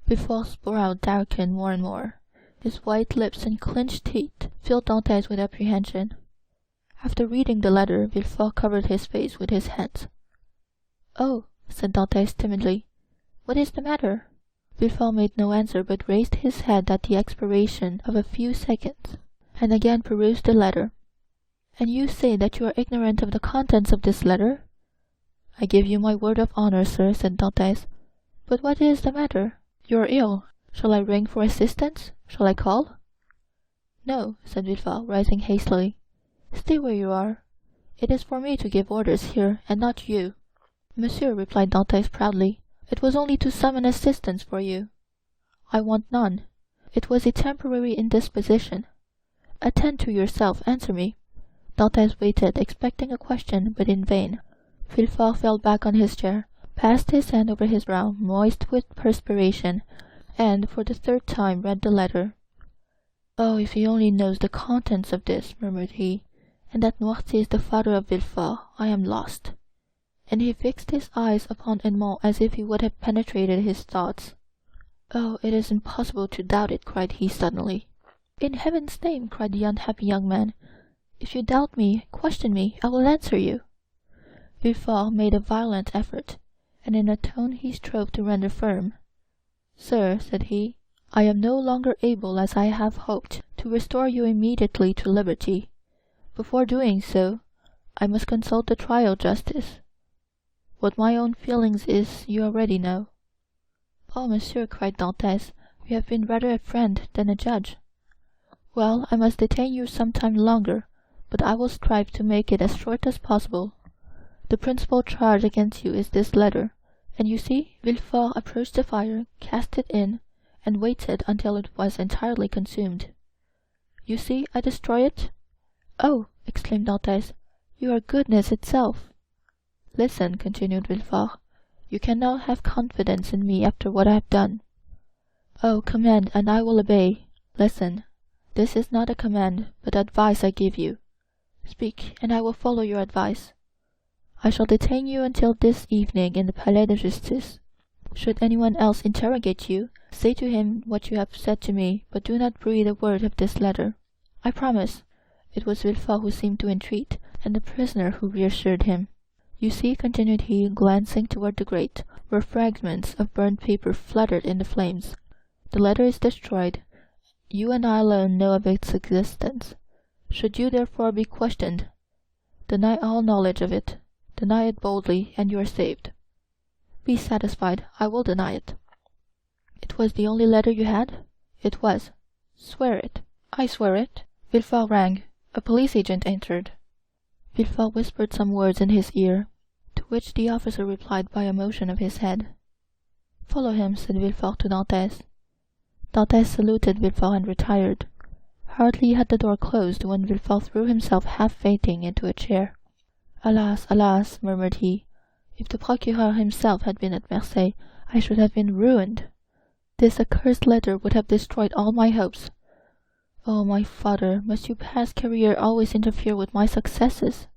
Villefort's brow darkened more and more. His white lips and clenched teeth filled Dantes with apprehension. After reading the letter, Villefort covered his face with his hands. "Oh," said Dantes timidly, "what is the matter?" Villefort made no answer, but raised his head at the expiration of a few seconds, and again perused the letter. "And you say that you are ignorant of the contents of this letter?" "I give you my word of honor, sir," said Dantes. "But what is the matter? You are ill. Shall I ring for assistance? Shall I call?" "No," said Villefort, rising hastily. "Stay where you are. It is for me to give orders here, and not you." "Monsieur," replied Dantes proudly, "it was only to summon assistance for you." "I want none. It was a temporary indisposition. Attend to yourself. Answer me." Dantes waited, expecting a question, but in vain. Villefort fell back on his chair, passed his hand over his brow, moist with perspiration, and for the third time read the letter. "Oh, if he only knows the contents of this," murmured he, "and that Noirtier is the father of Villefort, I am lost." And he fixed his eyes upon Edmond as if he would have penetrated his thoughts. "Oh, it is impossible to doubt it," cried he suddenly. "In heaven's name," cried the unhappy young man, "if you doubt me, question me, I will answer you." Villefort made a violent effort, and in a tone he strove to render firm. "Sir," said he, "I am no longer able, as I have hoped, to restore you immediately to liberty. Before doing so, I must consult the trial justice. What my own feelings is, you already know." "Oh, monsieur," cried Dantes, "you have been rather a friend than a judge." "Well, I must detain you some time longer, but I will strive to make it as short as possible. The principal charge against you is this letter, and you see." Villefort approached the fire, cast it in, and waited until it was entirely consumed. "You see, I destroy it." "Oh," exclaimed Dantes, "you are goodness itself." "Listen," continued Villefort, "you can now have confidence in me after what I have done." "Oh, command, and I will obey." "Listen, this is not a command, but advice I give you." "Speak, and I will follow your advice." "I shall detain you until this evening in the Palais de Justice. Should anyone else interrogate you, Say to him what you have said to me, but do not breathe a word of this letter." "I promise." It was Villefort who seemed to entreat, and the prisoner who reassured him. "You see," continued he, glancing toward the grate, where fragments of burnt paper fluttered in the flames, "the letter is destroyed. You and I alone know of its existence. Should you therefore be questioned, deny all knowledge of it. Deny it boldly, and you are saved." "Be satisfied, I will deny it." "It was the only letter you had?" "It was." "Swear it." "I swear it." Villefort rang. A police agent entered. Villefort whispered some words in his ear, to which the officer replied by a motion of his head. "Follow him," said Villefort to Dantes. Dantes saluted Villefort and retired. Hardly had the door closed when Villefort threw himself half fainting into a chair. "Alas, alas," murmured he, "if the procureur himself had been at Marseilles, I should have been ruined. This accursed letter would have destroyed all my hopes. Oh, my father, must your past career always interfere with my successes?"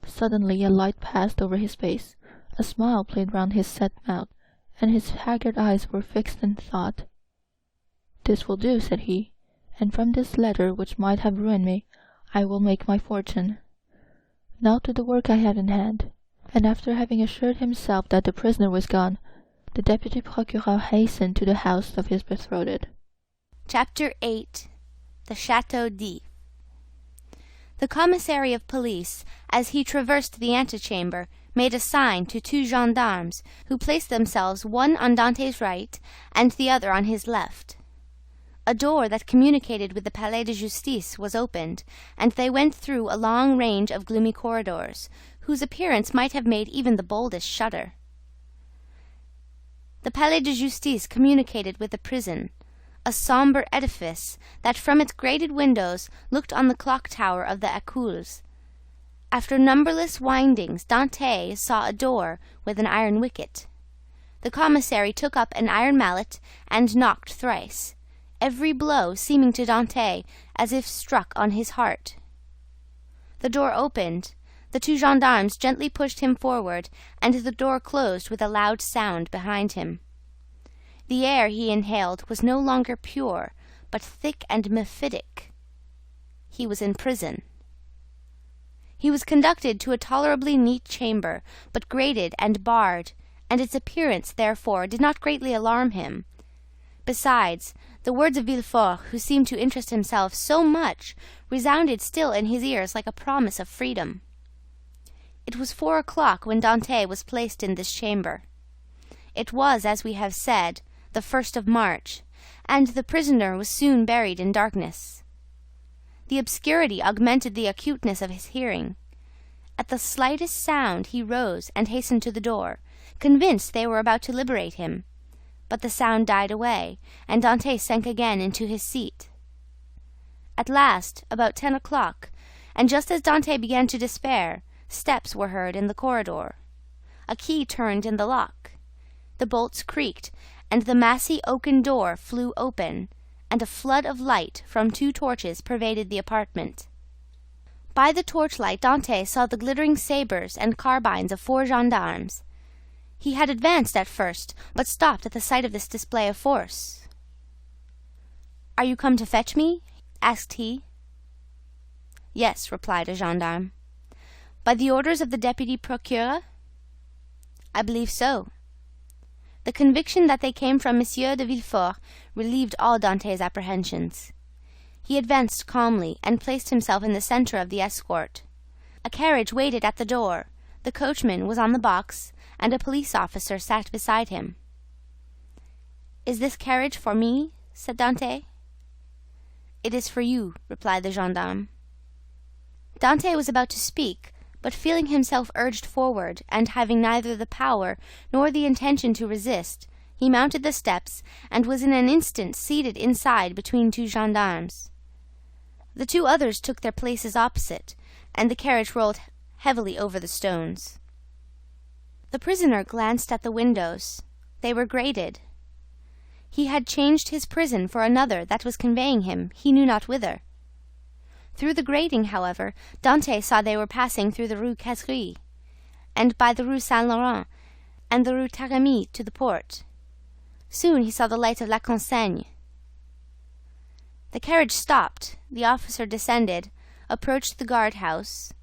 Suddenly a light passed over his face, a smile played round his set mouth, and his haggard eyes were fixed in thought. "This will do," said he, "and from this letter, which might have ruined me, I will make my fortune. Now to the work I have in hand." And after having assured himself that the prisoner was gone, the deputy procureur hastened to the house of his betrothed. Chapter 8. The Château d'If. The commissary of police, as he traversed the antechamber, made a sign to two gendarmes, who placed themselves one on Dante's right and the other on his left. A door that communicated with the Palais de Justice was opened, and they went through a long range of gloomy corridors, whose appearance might have made even the boldest shudder. The Palais de Justice communicated with the prison, a sombre edifice that from its grated windows looked on the clock tower of the Écoles. After numberless windings, Dante saw a door with an iron wicket. The commissary took up an iron mallet and knocked thrice, every blow seeming to Dante as if struck on his heart. The door opened, the two gendarmes gently pushed him forward, and the door closed with a loud sound behind him. The air he inhaled was no longer pure, but thick and mephitic. He was in prison. He was conducted to a tolerably neat chamber, but grated and barred, and its appearance, therefore, did not greatly alarm him. Besides, the words of Villefort, who seemed to interest himself so much, resounded still in his ears like a promise of freedom. It was 4 o'clock when Dante was placed in this chamber. It was, as we have said, the 1st of March, and the prisoner was soon buried in darkness. The obscurity augmented the acuteness of his hearing. At the slightest sound he rose and hastened to the door, convinced they were about to liberate him. But the sound died away, and Dante sank again into his seat. At last, about 10 o'clock, and just as Dante began to despair, steps were heard in the corridor. A key turned in the lock. The bolts creaked, and the massy oaken door flew open, and a flood of light from 2 torches pervaded the apartment. By the torchlight Dante saw the glittering sabres and carbines of 4 gendarmes. He had advanced at first, but stopped at the sight of this display of force. "Are you come to fetch me?" asked he. "Yes," replied a gendarme. "By the orders of the deputy procureur?" "I believe so." The conviction that they came from Monsieur de Villefort relieved all Dante's apprehensions. He advanced calmly and placed himself in the center of the escort. A carriage waited at the door, the coachman was on the box, and a police officer sat beside him. "Is this carriage for me?" said Dante. "It is for you," replied the gendarme. Dante was about to speak, but feeling himself urged forward, and having neither the power nor the intention to resist, he mounted the steps, and was in an instant seated inside between 2 gendarmes. The 2 others took their places opposite, and the carriage rolled heavily over the stones. The prisoner glanced at the windows. They were grated. He had changed his prison for another that was conveying him he knew not whither. Through the grating, however, Dante saw they were passing through the Rue Soon he saw the lights of La Conseigne. The carriage stopped. The officer descended, approached the guard-house.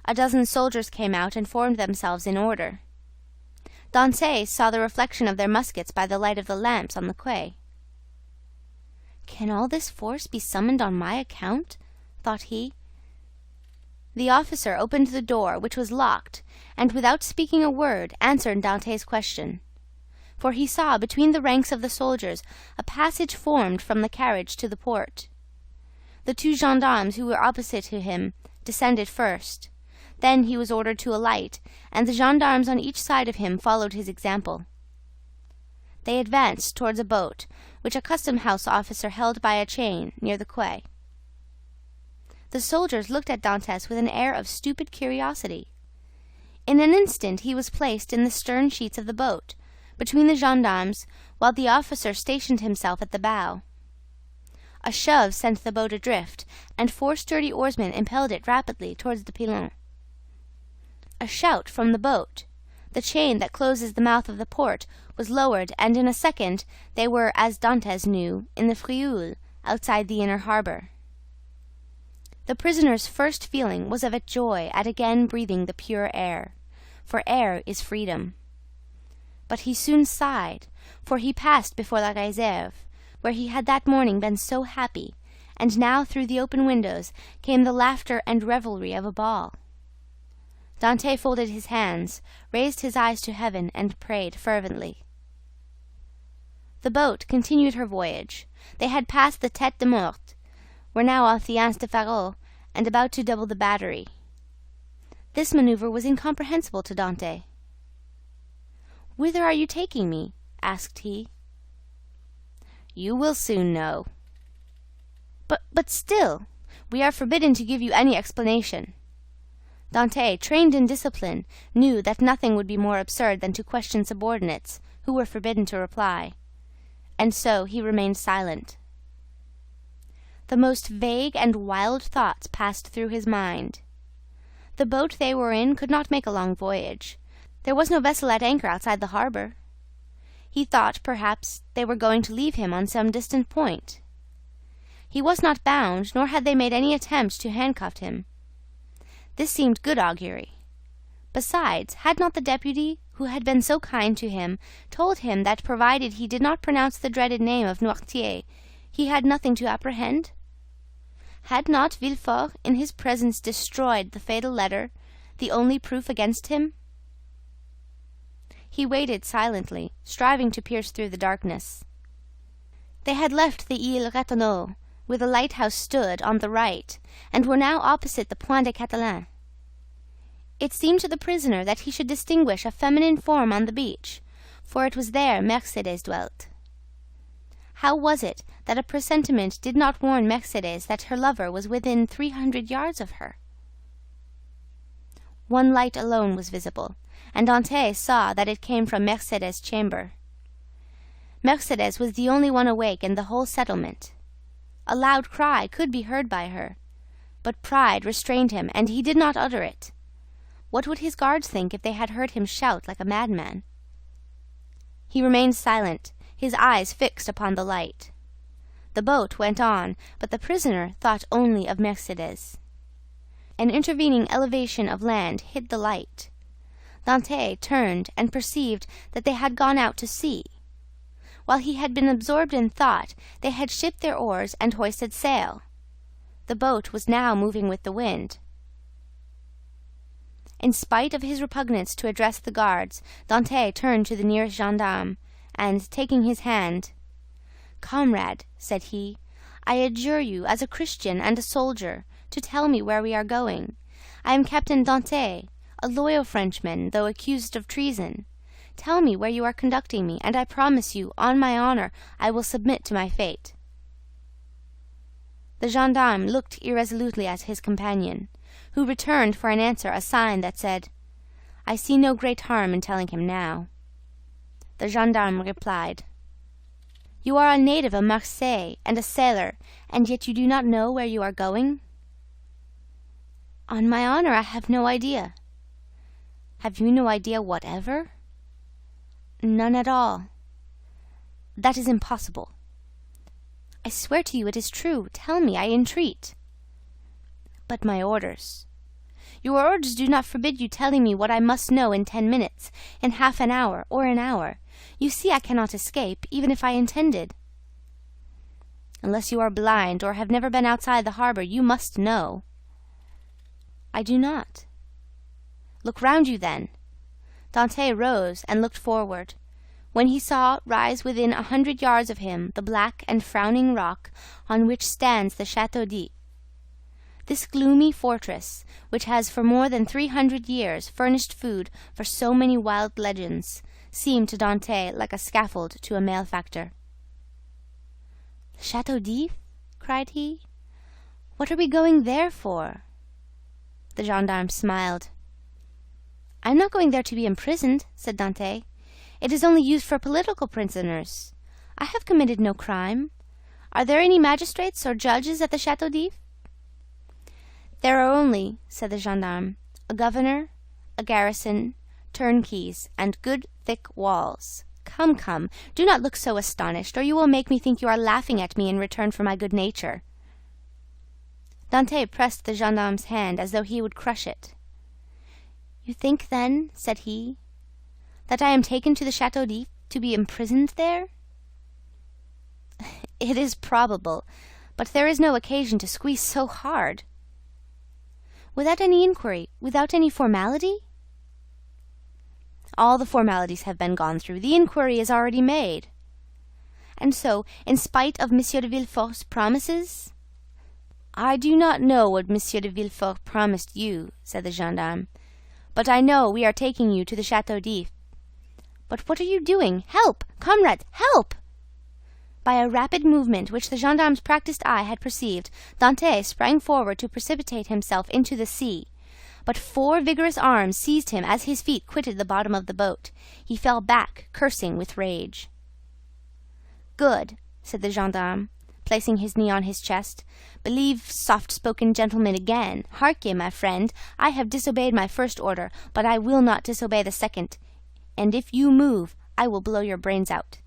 A dozen soldiers came out and formed themselves in order. Dantes saw the reflection of their muskets by the light of the lamps on the quay. "Can all this force be summoned on my account?" thought he. The officer opened the door, which was locked, and without speaking a word answered Dantes' question. For he saw between the ranks of the soldiers a passage formed from the carriage to the port. The two gendarmes who were opposite to him descended first. Then he was ordered to alight, and the gendarmes on each side of him followed his example. They advanced towards a boat, which a custom-house officer held by a chain near the quay. The soldiers looked at Dantes with an air of stupid curiosity. In an instant he was placed in the stern sheets of the boat, between the gendarmes, while the officer stationed himself at the bow. A shove sent the boat adrift, and 4 sturdy oarsmen impelled it rapidly towards the Pilon. A shout from the boat. The chain that closes the mouth of the port was lowered, and in a second they were, as Dantes knew, in the Frioul, outside the inner harbour. The prisoner's first feeling was of a joy at again breathing the pure air, for air is freedom. But he soon sighed, for he passed before La Réserve, where he had that morning been so happy, and now through the open windows came the laughter and revelry of a ball. Dante folded his hands, raised his eyes to heaven, and prayed fervently. The boat continued her voyage. They had passed the Tête de Mort, were now off the Anse de Faro, and about to double the battery. This maneuver was incomprehensible to Dante. "Whither are you taking me?" asked he. "You will soon know." But still, we are forbidden to give you any explanation." Dante, trained in discipline, knew that nothing would be more absurd than to question subordinates, who were forbidden to reply, and so he remained silent. The most vague and wild thoughts passed through his mind. The boat they were in could not make a long voyage. There was no vessel at anchor outside the harbour. He thought, perhaps, they were going to leave him on some distant point. He was not bound, nor had they made any attempt to handcuff him. This seemed good augury. Besides, had not the deputy, who had been so kind to him, told him that provided he did not pronounce the dreaded name of Noirtier, he had nothing to apprehend? Had not Villefort in his presence destroyed the fatal letter, the only proof against him? He waited silently, striving to pierce through the darkness. They had left the Île Ratonneau, where the lighthouse stood on the right, and were now opposite the Point des Catalans. It seemed to the prisoner that he should distinguish a feminine form on the beach, for it was there Mercédès dwelt. How was it that a presentiment did not warn Mercédès that her lover was within 300 yards of her? One light alone was visible, and Dante saw that it came from Mercédès' chamber. Mercédès was the only one awake in the whole settlement. A loud cry could be heard by her, but pride restrained him, and he did not utter it. What would his guards think if they had heard him shout like a madman? He remained silent, his eyes fixed upon the light. The boat went on, but the prisoner thought only of Mercédès. An intervening elevation of land hid the light. Dante turned and perceived that they had gone out to sea. While he had been absorbed in thought, they had shipped their oars and hoisted sail. The boat was now moving with the wind. In spite of his repugnance to address the guards, Dante turned to the nearest gendarme, and, taking his hand, "Comrade," said he, "I adjure you, as a Christian and a soldier, to tell me where we are going. I am Captain Dante, a loyal Frenchman, though accused of treason. Tell me where you are conducting me, and I promise you, on my honor, I will submit to my fate." The gendarme looked irresolutely at his companion, who returned for an answer a sign that said, "I see no great harm in telling him now." The gendarme replied, "You are a native of Marseilles and a sailor, and yet you do not know where you are going?" "On my honor, I have no idea." "Have you no idea whatever?" "None at all." That is impossible." "I swear to you it is true. Tell me, I entreat." "But my orders—" "Your orders do not forbid you telling me what I must know in 10 minutes, in half an hour, or an hour. You see I cannot escape, even if I intended." "Unless you are blind, or have never been outside the harbor, you must know." "I do not." "Look round you, then." Dante rose and looked forward. When he saw rise within 100 yards of him the black and frowning rock on which stands the Château d'If, this gloomy fortress, which has for more than 300 years furnished food for so many wild legends, seemed to Dante like a scaffold to a malefactor. "The Château d'If?" cried he. "What are we going there for?" The gendarme smiled. "I am not going there to be imprisoned," said Dante. "It is only used for political prisoners. I have committed no crime. Are there any magistrates or judges at the Château d'If?" "There are only," said the gendarme, "a governor, a garrison, turnkeys, and good thick walls. Come, come, do not look so astonished, or you will make me think you are laughing at me in return for my good nature." Dante pressed the gendarme's hand as though he would crush it. "You think, then," said he, "that I am taken to the Château d'If to be imprisoned there?" "It is probable, but there is no occasion to squeeze so hard." "Without any inquiry, without any formality?" "All the formalities have been gone through. The inquiry is already made." "And so, in spite of M. de Villefort's promises?" "I do not know what M. de Villefort promised you," said the gendarme, "but I know we are taking you to the Château d'If." "But what are you doing? Help! Comrades, help!" By a rapid movement which the gendarme's practiced eye had perceived, Dante sprang forward to precipitate himself into the sea. But 4 vigorous arms seized him as his feet quitted the bottom of the boat. He fell back, cursing with rage. "Good," said the gendarme, placing his knee on his chest. "Believe soft-spoken gentlemen again. Hark ye, my friend, I have disobeyed my first order, but I will not disobey the second. And if you move, I will blow your brains out."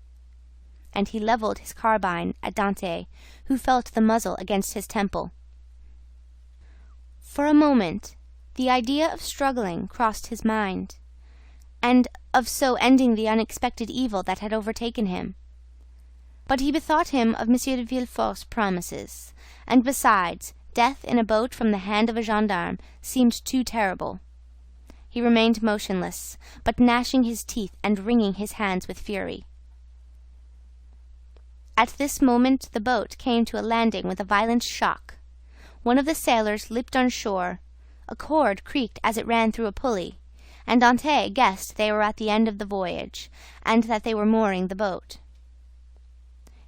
And he levelled his carbine at Dante, who felt the muzzle against his temple. For a moment, the idea of struggling crossed his mind, and of so ending the unexpected evil that had overtaken him. But he bethought him of M. de Villefort's promises, and besides, death in a boat from the hand of a gendarme seemed too terrible. He remained motionless, but gnashing his teeth and wringing his hands with fury. At this moment the boat came to a landing with a violent shock. One of the sailors leaped on shore. A cord creaked as it ran through a pulley, and Dante guessed they were at the end of the voyage, and that they were mooring the boat.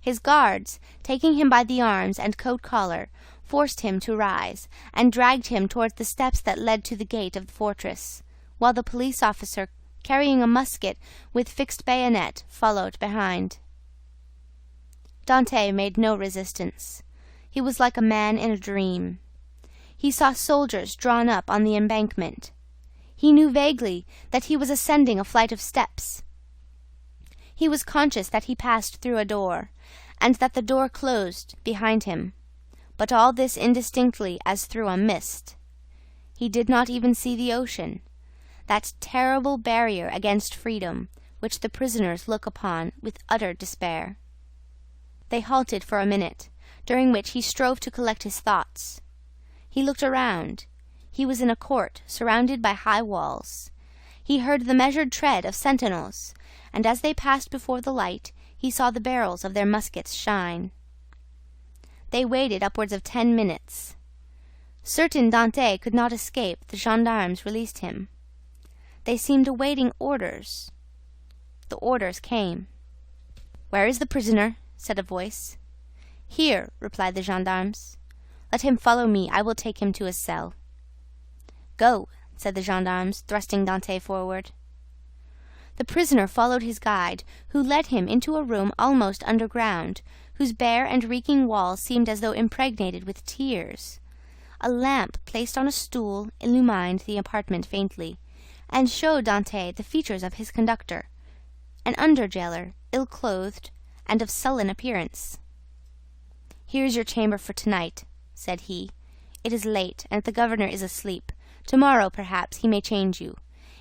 His guards, taking him by the arms and coat-collar, forced him to rise, and dragged him towards the steps that led to the gate of the fortress, while the police officer, carrying a musket with fixed bayonet, followed behind. Dante made no resistance. He was like a man in a dream. He saw soldiers drawn up on the embankment. He knew vaguely that he was ascending a flight of steps. He was conscious that he passed through a door, and that the door closed behind him, but all this indistinctly as through a mist. He did not even see the ocean, that terrible barrier against freedom which the prisoners look upon with utter despair. They halted for a minute, during which he strove to collect his thoughts. He looked around. He was in a court surrounded by high walls. He heard the measured tread of sentinels, and as they passed before the light, he saw the barrels of their muskets shine. They waited upwards of 10 minutes. Certain Dante could not escape, the gendarmes released him. They seemed awaiting orders. The orders came. "Where is the prisoner?" said a voice. "Here," replied the gendarmes. "Let him follow me. I will take him to his cell." "Go," said the gendarmes, thrusting Dante forward. The prisoner followed his guide, who led him into a room almost underground, whose bare and reeking walls seemed as though impregnated with tears. A lamp placed on a stool illumined the apartment faintly, and showed Dante the features of his conductor, an under-jailer, ill-clothed, and of sullen appearance. "Here is your chamber for tonight," said he. "It is late, and the governor is asleep. Tomorrow, perhaps, he may change you.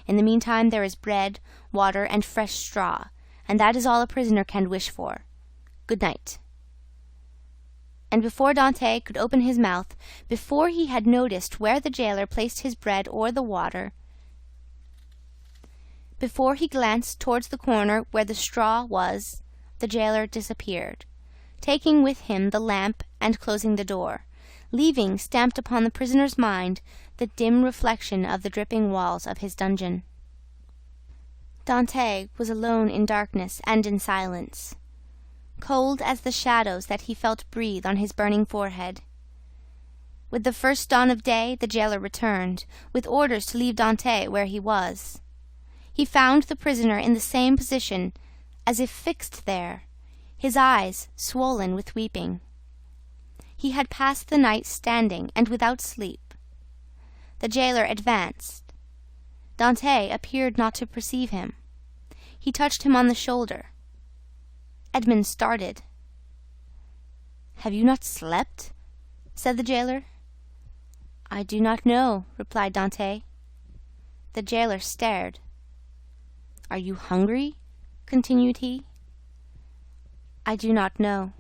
In the meantime there is bread, water, and fresh straw, and that is all a prisoner can wish for. Good night." And before Dante could open his mouth, before he had noticed where the jailer placed his bread or the water, before he glanced towards the corner where the straw was, the jailer disappeared, taking with him the lamp and closing the door, leaving stamped upon the prisoner's mind the dim reflection of the dripping walls of his dungeon. Dante was alone in darkness and in silence, cold as the shadows that he felt breathe on his burning forehead. With the first dawn of day the jailer returned, with orders to leave Dante where he was. He found the prisoner in the same position, as if fixed there, his eyes swollen with weeping. He had passed the night standing and without sleep. The jailer advanced. Dante appeared not to perceive him. He touched him on the shoulder. Edmond started. "Have you not slept?" said the jailer. "I do not know," replied Dante. The jailer stared. "Are you hungry?" continued he. "I do not know."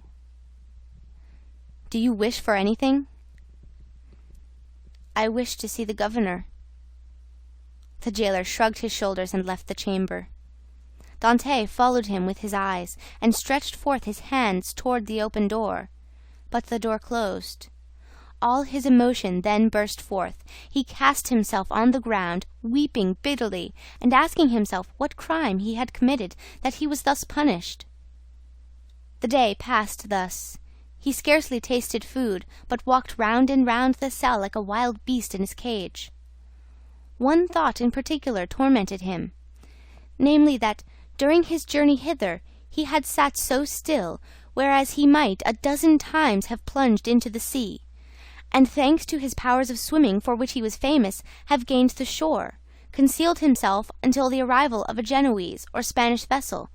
"Do you wish for anything?" "I wish to see the governor." The jailer shrugged his shoulders and left the chamber. Dante followed him with his eyes, and stretched forth his hands toward the open door. But the door closed. All his emotion then burst forth. He cast himself on the ground, weeping bitterly, and asking himself what crime he had committed that he was thus punished. The day passed thus. He scarcely tasted food, but walked round and round the cell like a wild beast in his cage. One thought in particular tormented him, namely that, during his journey hither, he had sat so still, whereas he might a dozen times have plunged into the sea, and thanks to his powers of swimming, for which he was famous, have gained the shore, concealed himself until the arrival of a Genoese or Spanish vessel,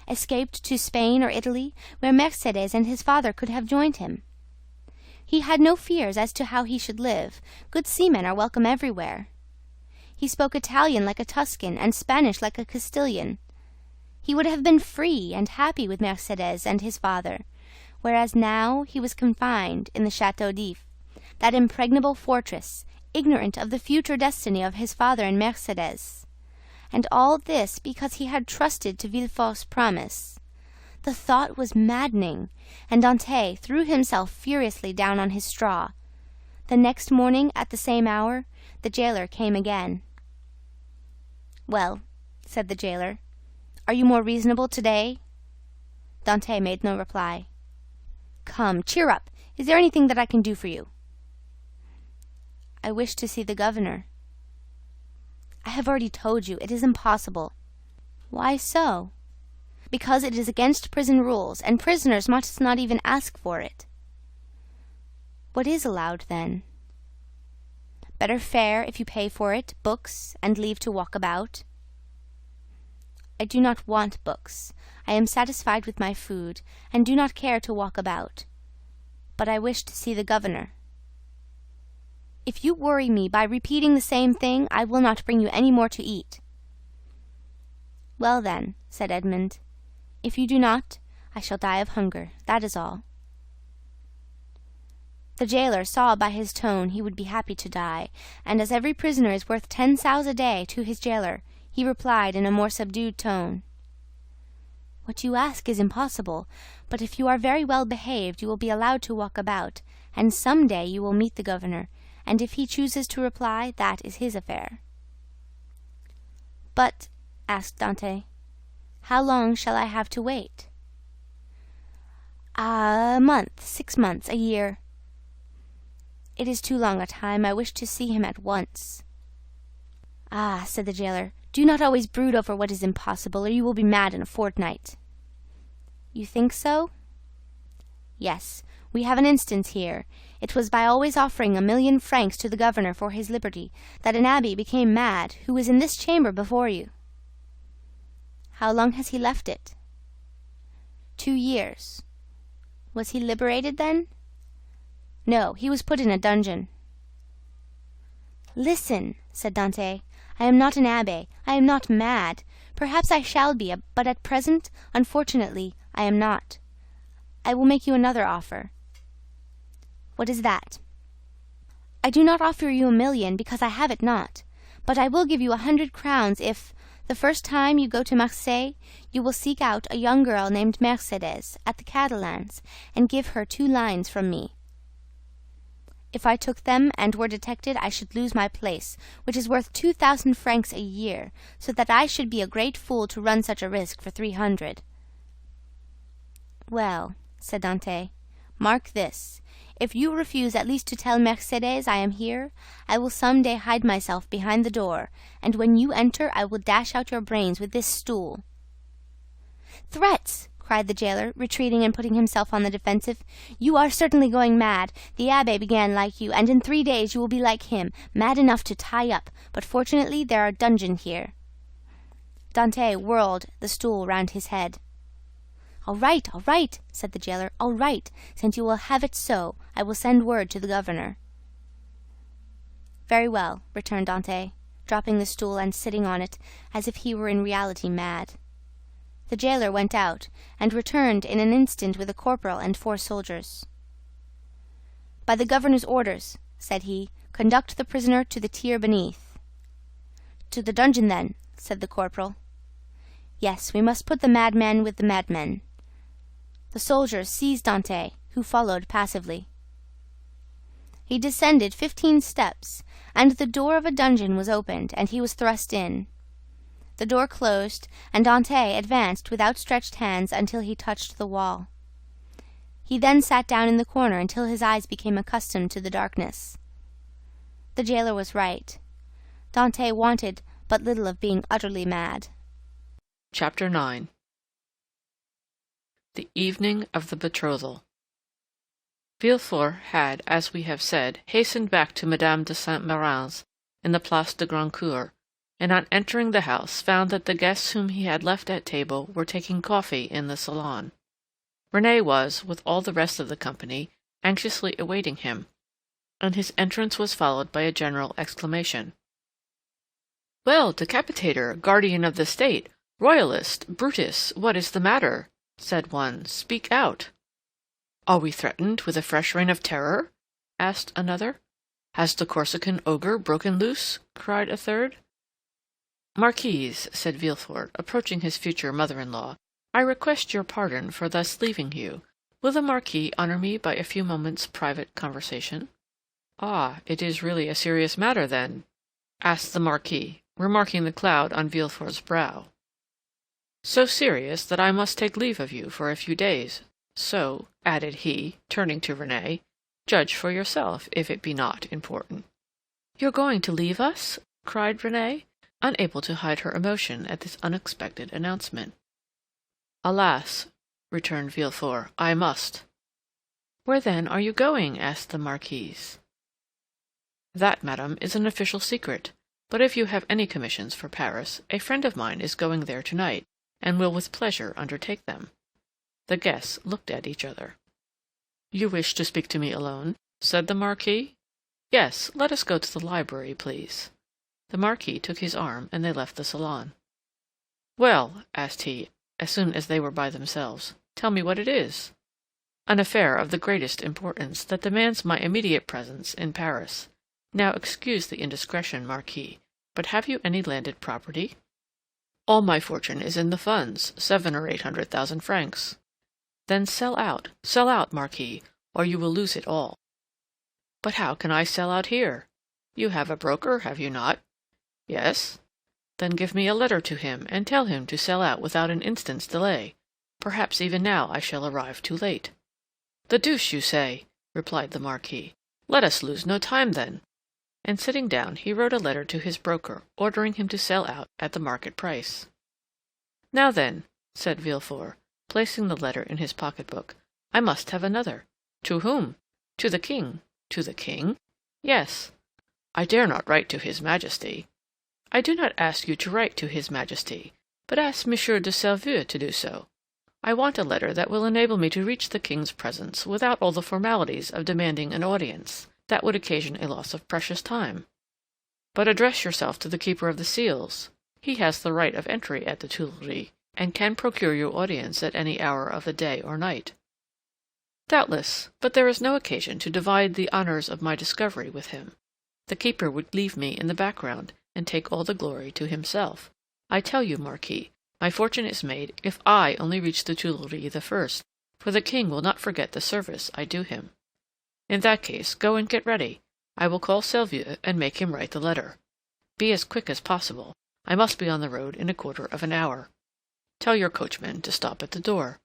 escaped to Spain or Italy, where Mercedes and his father could have joined him. He had no fears as to how he should live. Good seamen are welcome everywhere. He spoke Italian like a Tuscan and Spanish like a Castilian. He would have been free and happy with Mercedes and his father, whereas now he was confined in the Château d'If, that impregnable fortress, ignorant of the future destiny of his father and Mercedes. And all this because he had trusted to Villefort's promise. The thought was maddening, and Dante threw himself furiously down on his straw. The next morning, at the same hour, the jailer came again. "Well," said the jailer, "are you more reasonable today?" Dante made no reply. "Come, cheer up. Is there anything that I can do for you?" "I wish to see the governor." "I have already told you, it is impossible." "Why so?" "Because it is against prison rules, and prisoners must not even ask for it." "What is allowed, then?" "Better fare, if you pay for it, books, and leave to walk about." "I do not want books. I am satisfied with my food, and do not care to walk about. But I wish to see the governor." "If you worry me by repeating the same thing, I will not bring you any more to eat." "Well, then," said Edmond, "if you do not, I shall die of hunger, that is all." The jailer saw by his tone he would be happy to die, and as every prisoner is worth 10 sous a day to his jailer, he replied in a more subdued tone, "What you ask is impossible, but if you are very well behaved you will be allowed to walk about, and some day you will meet the governor, and if he chooses to reply, that is his affair." "But," asked Dante, "how long shall I have to wait?" "A month, 6 months, a year." "It is too long a time. I wish to see him at once." "Ah," said the jailer, "do not always brood over what is impossible, or you will be mad in a fortnight." "You think so?" "Yes, we have an instance here. It was by always offering 1,000,000 francs to the governor for his liberty that an abbé became mad, who is in this chamber before you." "How long has he left it?" 2 years. Was he liberated then? No, he was put in a dungeon. Listen, said Dante. I am not an abbé. I am not mad. Perhaps I shall be, but at present, unfortunately, I am not. I will make you another offer. What is that? I do not offer you 1,000,000, because I have it not. But I will give you 100 crowns if, the first time you go to Marseilles, you will seek out a young girl named Mercedes at the Catalans, and give her 2 lines from me. If I took them and were detected, I should lose my place, which is worth 2,000 francs a year, so that I should be a great fool to run such a risk for 300. Well, said Dante, mark this. If you refuse at least to tell Mercedes I am here, I will some day hide myself behind the door, and when you enter I will dash out your brains with this stool. Threats! Cried the jailer, retreating and putting himself on the defensive. You are certainly going mad. The abbé began like you, and in 3 days you will be like him, mad enough to tie up, but fortunately there are dungeons here. Dante whirled the stool round his head. All right, said the jailer, all right, since you will have it so, I will send word to the governor. Very well, returned Dante, dropping the stool and sitting on it, as if he were in reality mad. The jailer went out, and returned in an instant with a corporal and 4 soldiers. By the governor's orders, said he, conduct the prisoner to the tier beneath. To the dungeon, then, said the corporal. Yes, we must put the madman with the madmen. The soldiers seized Dante, who followed passively. He descended 15 steps, and the door of a dungeon was opened, and he was thrust in. The door closed, and Dante advanced with outstretched hands until he touched the wall. He then sat down in the corner until his eyes became accustomed to the darkness. The jailer was right. Dante wanted but little of being utterly mad. Chapter 9. The evening of the betrothal. Villefort had, as we have said, hastened back to Madame de Saint-Méran's in the Place de Grandcour, and on entering the house found that the guests whom he had left at table were taking coffee in the salon. Renée was, with all the rest of the company, anxiously awaiting him, and his entrance was followed by a general exclamation. "Well, Decapitator, guardian of the state, royalist, Brutus, what is the matter?" said one. "Speak out." "Are we threatened with a fresh reign of terror?" asked another. "Has the Corsican ogre broken loose?" cried a third. "Marquise," said Villefort, approaching his future mother-in-law, "I request your pardon for thus leaving you. Will the Marquis honor me by a few moments' private conversation?" "Ah, it is really a serious matter, then?" asked the Marquis, remarking the cloud on Villefort's brow. "So serious that I must take leave of you for a few days. So," added he, turning to Renée, "judge for yourself if it be not important." "You're going to leave us?" cried Renée, unable to hide her emotion at this unexpected announcement. "Alas," returned Villefort, "I must." "Where then are you going?" asked the Marquise. "That, madame, is an official secret, but if you have any commissions for Paris, a friend of mine is going there tonight, and will with pleasure undertake them." The guests looked at each other. "You wish to speak to me alone?" said the Marquis. "Yes, let us go to the library, please." The Marquis took his arm, and they left the salon. "Well," asked he, as soon as they were by themselves, "tell me what it is." "An affair of the greatest importance that demands my immediate presence in Paris. Now excuse the indiscretion, Marquis, but have you any landed property?" "All my fortune is in the funds, 700,000 or 800,000 francs." "Then sell out, Marquis, or you will lose it all." "But how can I sell out here?" "You have a broker, have you not?" "Yes." "Then give me a letter to him, and tell him to sell out without an instant's delay. Perhaps even now I shall arrive too late." "The deuce you say!" replied the Marquis. "Let us lose no time, then." And sitting down, he wrote a letter to his broker, ordering him to sell out at the market price. "Now then," said Villefort, placing the letter in his pocket-book, "I must have another." "To whom?" "To the king." "To the king?" "Yes." "I dare not write to his Majesty." "I do not ask you to write to his Majesty, but ask Monsieur de Servieux to do so." I want a letter that will enable me to reach the king's presence without all the formalities of demanding an audience. That would occasion a loss of precious time. But address yourself to the keeper of the seals. He has the right of entry at the Tuileries, and can procure you audience at any hour of the day or night. Doubtless, but there is no occasion to divide the honours of my discovery with him. The keeper would leave me in the background, and take all the glory to himself. I tell you, Marquis, my fortune is made if I only reach the Tuileries the first, for the king will not forget the service I do him. In that case, go and get ready. I will call Selvieux and make him write the letter. Be as quick as possible. I must be on the road in a quarter of an hour. Tell your coachman to stop at the door.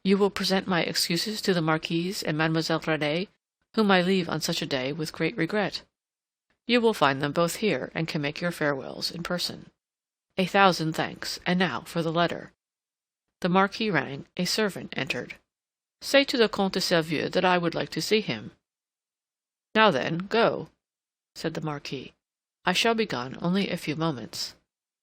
You will present my excuses to the Marquise and Mademoiselle Renée, whom I leave on such a day with great regret. You will find them both here, and can make your farewells in person. 1,000 thanks, and now for the letter." The Marquis rang. A servant entered. "Say to the Comte de Selvieux that I would like to see him." "Now then, go," said the Marquis. "I shall be gone only a few moments."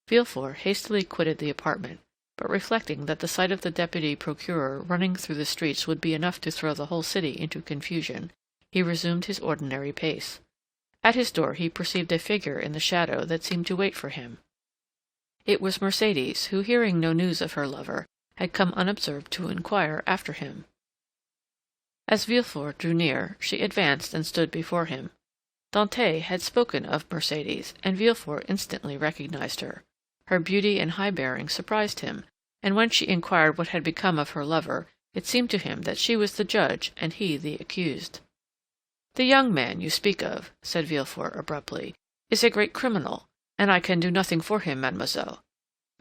Villefort hastily quitted the apartment, but reflecting that the sight of the deputy procureur running through the streets would be enough to throw the whole city into confusion, he resumed his ordinary pace. At his door he perceived a figure in the shadow that seemed to wait for him. It was Mercédès, who, hearing no news of her lover, had come unobserved to inquire after him. As Villefort drew near, she advanced and stood before him. Dante had spoken of Mercédès, and Villefort instantly recognized her. Her beauty and high bearing surprised him, and when she inquired what had become of her lover, it seemed to him that she was the judge and he the accused. "The young man you speak of," said Villefort abruptly, "is a great criminal, and I can do nothing for him, mademoiselle."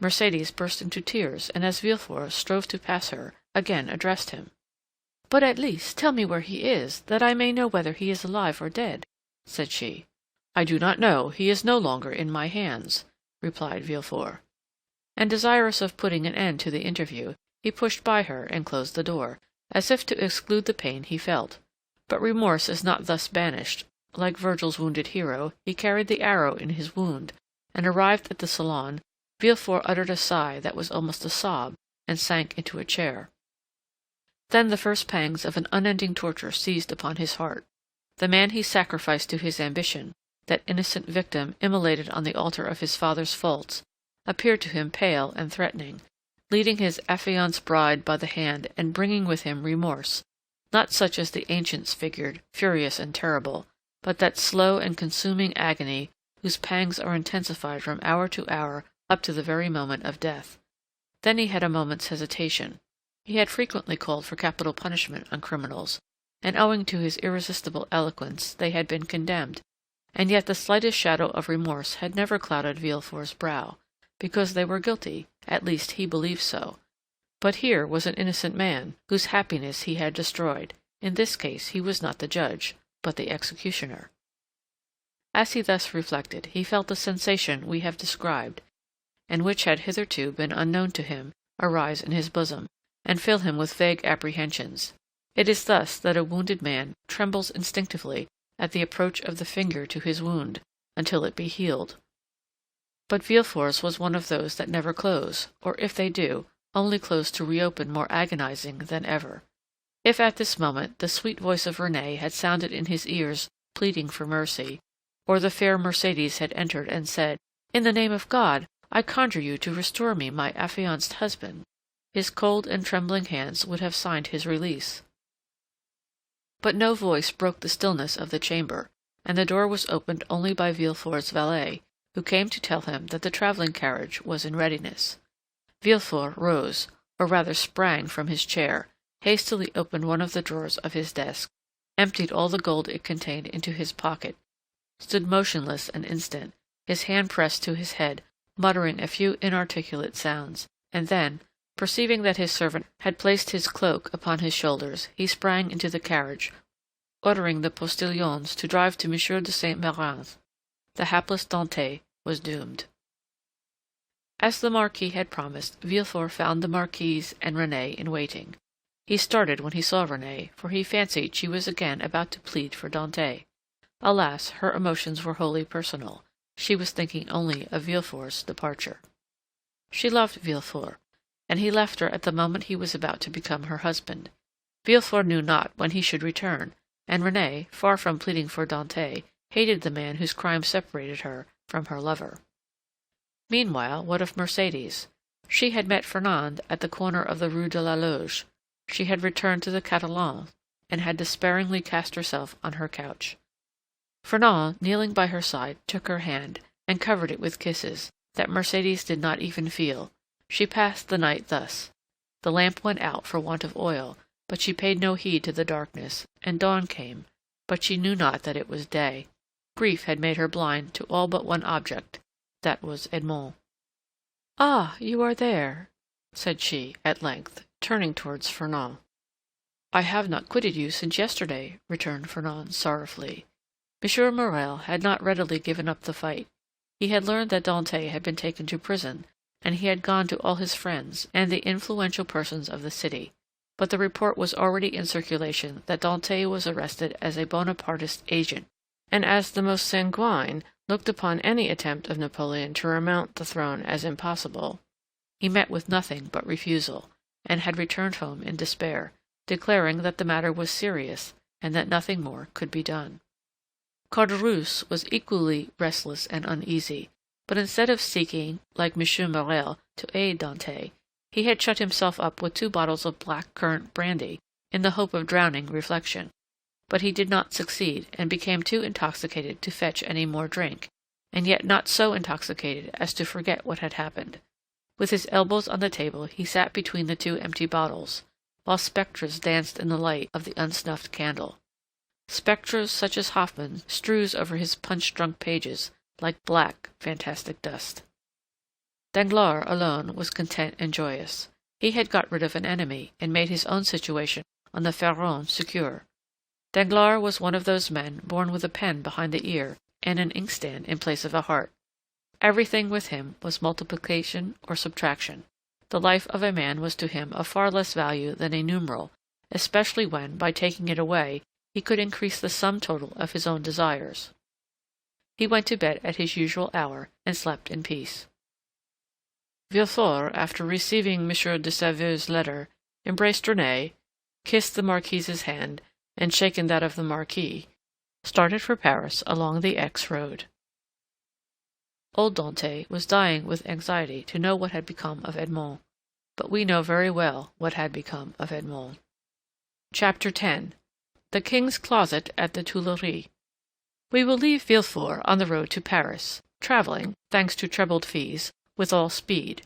Mercédès burst into tears, and as Villefort strove to pass her, again addressed him. "But at least tell me where he is, that I may know whether he is alive or dead," said she. "I do not know. He is no longer in my hands," replied Villefort. And desirous of putting an end to the interview, he pushed by her and closed the door, as if to exclude the pain he felt. But remorse is not thus banished. Like Virgil's wounded hero, he carried the arrow in his wound, and arrived at the salon, Villefort uttered a sigh that was almost a sob, and sank into a chair. Then the first pangs of an unending torture seized upon his heart. The man he sacrificed to his ambition, that innocent victim immolated on the altar of his father's faults, appeared to him pale and threatening, leading his affianced bride by the hand and bringing with him remorse, not such as the ancients figured, furious and terrible, but that slow and consuming agony whose pangs are intensified from hour to hour up to the very moment of death. Then he had a moment's hesitation. He had frequently called for capital punishment on criminals, and owing to his irresistible eloquence they had been condemned, and yet the slightest shadow of remorse had never clouded Villefort's brow, because they were guilty, at least he believed so. But here was an innocent man, whose happiness he had destroyed. In this case he was not the judge, but the executioner. As he thus reflected, he felt the sensation we have described, and which had hitherto been unknown to him, arise in his bosom, and fill him with vague apprehensions. It is thus that a wounded man trembles instinctively at the approach of the finger to his wound, until it be healed. But Villefort's was one of those that never close, or if they do, only close to reopen more agonizing than ever. If at this moment the sweet voice of Renée had sounded in his ears pleading for mercy, or the fair Mercédès had entered and said, "In the name of God, I conjure you to restore me my affianced husband," his cold and trembling hands would have signed his release. But no voice broke the stillness of the chamber, and the door was opened only by Villefort's valet, who came to tell him that the travelling carriage was in readiness. Villefort rose, or rather sprang from his chair, hastily opened one of the drawers of his desk, emptied all the gold it contained into his pocket, stood motionless an instant, his hand pressed to his head, muttering a few inarticulate sounds, and then, perceiving that his servant had placed his cloak upon his shoulders, he sprang into the carriage, ordering the postilions to drive to M. de Saint Méran's. The hapless Dante was doomed. As the Marquis had promised, Villefort found the Marquise and Renée in waiting. He started when he saw Renée, for he fancied she was again about to plead for Dante. Alas, her emotions were wholly personal. She was thinking only of Villefort's departure. She loved Villefort, and he left her at the moment he was about to become her husband. Villefort knew not when he should return, and Renée, far from pleading for Dante, hated the man whose crime separated her from her lover. Meanwhile, what of Mercédès? She had met Fernand at the corner of the Rue de la Loge. She had returned to the Catalans, and had despairingly cast herself on her couch. Fernand, kneeling by her side, took her hand, and covered it with kisses, that Mercédès did not even feel. She passed the night thus. The lamp went out for want of oil, but she paid no heed to the darkness, and dawn came, but she knew not that it was day. Grief had made her blind to all but one object, that was Edmond. "Ah, you are there," said she, at length, turning towards Fernand. "I have not quitted you since yesterday," returned Fernand sorrowfully. M. Morel had not readily given up the fight. He had learned that Dante had been taken to prison, and he had gone to all his friends and the influential persons of the city, but the report was already in circulation that Dante was arrested as a Bonapartist agent, and as the most sanguine looked upon any attempt of Napoleon to remount the throne as impossible. He met with nothing but refusal, and had returned home in despair, declaring that the matter was serious, and that nothing more could be done. Caderousse was equally restless and uneasy, but instead of seeking, like M. Morel, to aid Dante, he had shut himself up with 2 bottles of black currant brandy, in the hope of drowning reflection. But he did not succeed, and became too intoxicated to fetch any more drink, and yet not so intoxicated as to forget what had happened. With his elbows on the table, he sat between the 2 empty bottles, while spectres danced in the light of the unsnuffed candle. Spectres such as Hoffmann strews over his punch-drunk pages, like black, fantastic dust. Danglars alone was content and joyous. He had got rid of an enemy, and made his own situation on the Pharaon secure. Danglars was one of those men born with a pen behind the ear and an inkstand in place of a heart. Everything with him was multiplication or subtraction. The life of a man was to him of far less value than a numeral, especially when, by taking it away, he could increase the sum total of his own desires. He went to bed at his usual hour, and slept in peace. Villefort, after receiving M. de Saveur's letter, embraced Renée, kissed the Marquise's hand, and shaken that of the Marquis, started for Paris along the Aix road. Old Dante was dying with anxiety to know what had become of Edmond, but we know very well what had become of Edmond. Chapter 10. The King's Closet at the Tuileries. We will leave Villefort on the road to Paris, travelling, thanks to trebled fees, with all speed,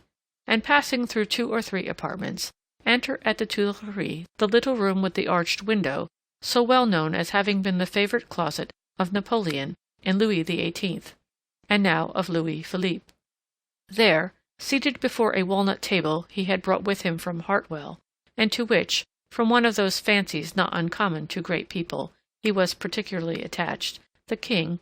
and passing through 2 or 3 apartments, enter at the Tuileries the little room with the arched window, so well known as having been the favorite closet of Napoleon and Louis XVIII, and now of Louis Philippe. There, seated before a walnut table he had brought with him from Hartwell, and to which, from one of those fancies not uncommon to great people, he was particularly attached, the king,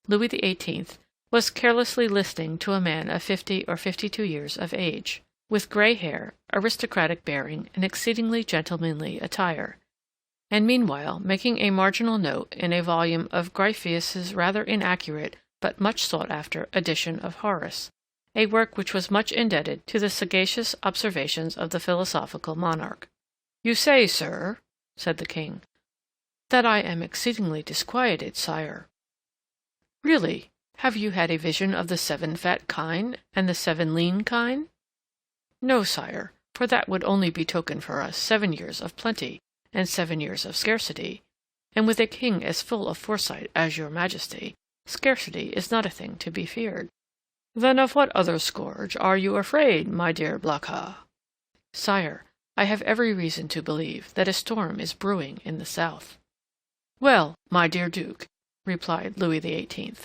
Louis XVIII, was carelessly listening to a man of 50 or 52 years of age, with gray hair, aristocratic bearing, and exceedingly gentlemanly attire, and meanwhile making a marginal note in a volume of Gryphius's rather inaccurate but much sought-after edition of Horace, a work which was much indebted to the sagacious observations of the philosophical monarch. "You say, sir," said the king, "that I am exceedingly disquieted, sire." "Really, have you had a vision of the 7 fat kine and the 7 lean kine?" "No, sire, for that would only betoken for us 7 years of plenty and 7 years of scarcity, and with a king as full of foresight as your majesty, scarcity is not a thing to be feared." "Then of what other scourge are you afraid, my dear Blacas?" "Sire, I have every reason to believe that a storm is brewing in the south." "Well, my dear Duke," replied Louis XVIII,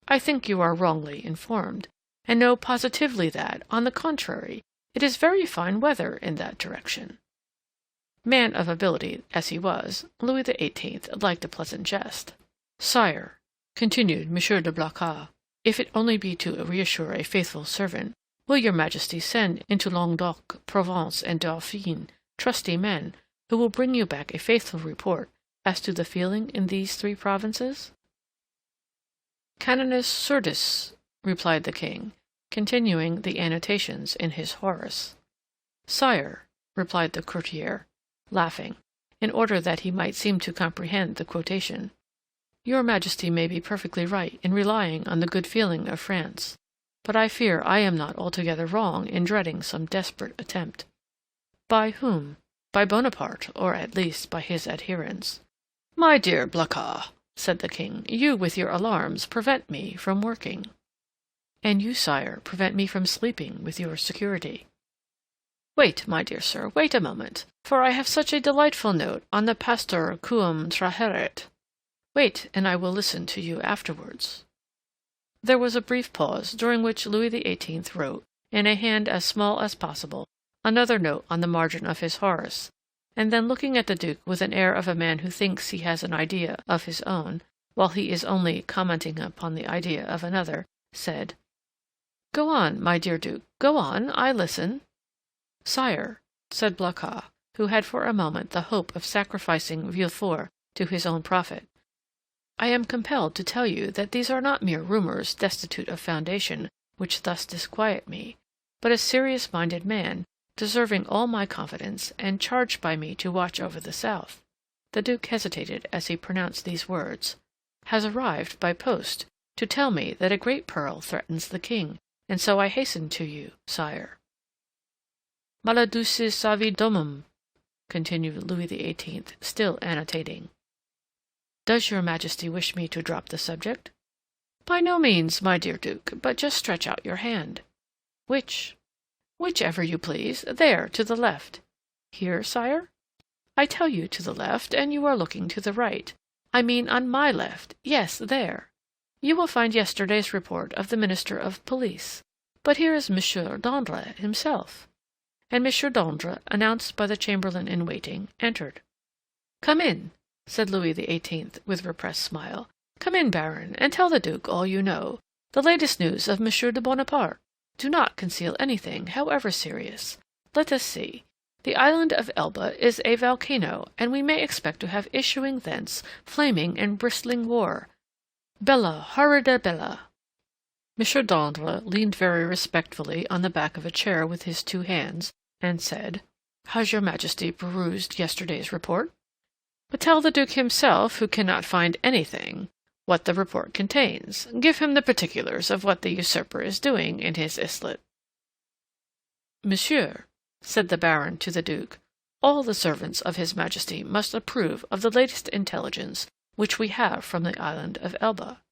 "I think you are wrongly informed, and know positively that, on the contrary, it is very fine weather in that direction." Man of ability as he was, Louis XVIII liked a pleasant jest. "Sire," continued M. de Blacas, "if it only be to reassure a faithful servant, will your majesty send into Languedoc, Provence, and Dauphine trusty men, who will bring you back a faithful report as to the feeling in these 3 provinces?" "Canonis surdis," replied the king, continuing the annotations in his Horace. "Sire," replied the courtier, laughing, in order that he might seem to comprehend the quotation, "your Majesty may be perfectly right in relying on the good feeling of France, but I fear I am not altogether wrong in dreading some desperate attempt." "By whom?" "By Bonaparte, or at least by his adherents." "My dear Blacas," said the king, "you with your alarms prevent me from working." "And you, sire, prevent me from sleeping with your security." "Wait, my dear sir, wait a moment, for I have such a delightful note on the pastor quum traheret. Wait, and I will listen to you afterwards." There was a brief pause, during which Louis XVIII wrote, in a hand as small as possible, another note on the margin of his Horace, and then looking at the Duke with an air of a man who thinks he has an idea of his own, while he is only commenting upon the idea of another, said, "Go on, my dear Duke, go on, I listen." "Sire," said Blacas, who had for a moment the hope of sacrificing Villefort to his own profit, "I am compelled to tell you that these are not mere rumors destitute of foundation which thus disquiet me, but a serious-minded man, deserving all my confidence, and charged by me to watch over the south," the Duke hesitated as he pronounced these words, "has arrived by post to tell me that a great peril threatens the king, and so I hasten to you, sire." "Maledictus savi domum," continued Louis XVIII, still annotating. "Does your Majesty wish me to drop the subject?" "By no means, my dear Duke, but just stretch out your hand." "Which?" "Whichever you please. There, to the left." "Here, sire?" "I tell you to the left, and you are looking to the right. I mean on my left. Yes, there. You will find yesterday's report of the Minister of Police. But here is Monsieur Danglers himself." And Monsieur Danglers, announced by the chamberlain in waiting, entered. "Come in," said Louis XVIII, with repressed smile. "Come in, Baron, and tell the Duke all you know, the latest news of Monsieur de Bonaparte. Do not conceal anything, however serious. Let us see. The island of Elba is a volcano, and we may expect to have issuing thence flaming and bristling war. Bella, horrida bella." Monsieur Danglers leaned very respectfully on the back of a chair with his two hands, and said, "Has your Majesty perused yesterday's report?" "But tell the Duke himself, who cannot find anything, what the report contains. Give him the particulars of what the usurper is doing in his islet." "Monsieur," said the Baron to the Duke, "all the servants of his Majesty must approve of the latest intelligence which we have from the island of Elba.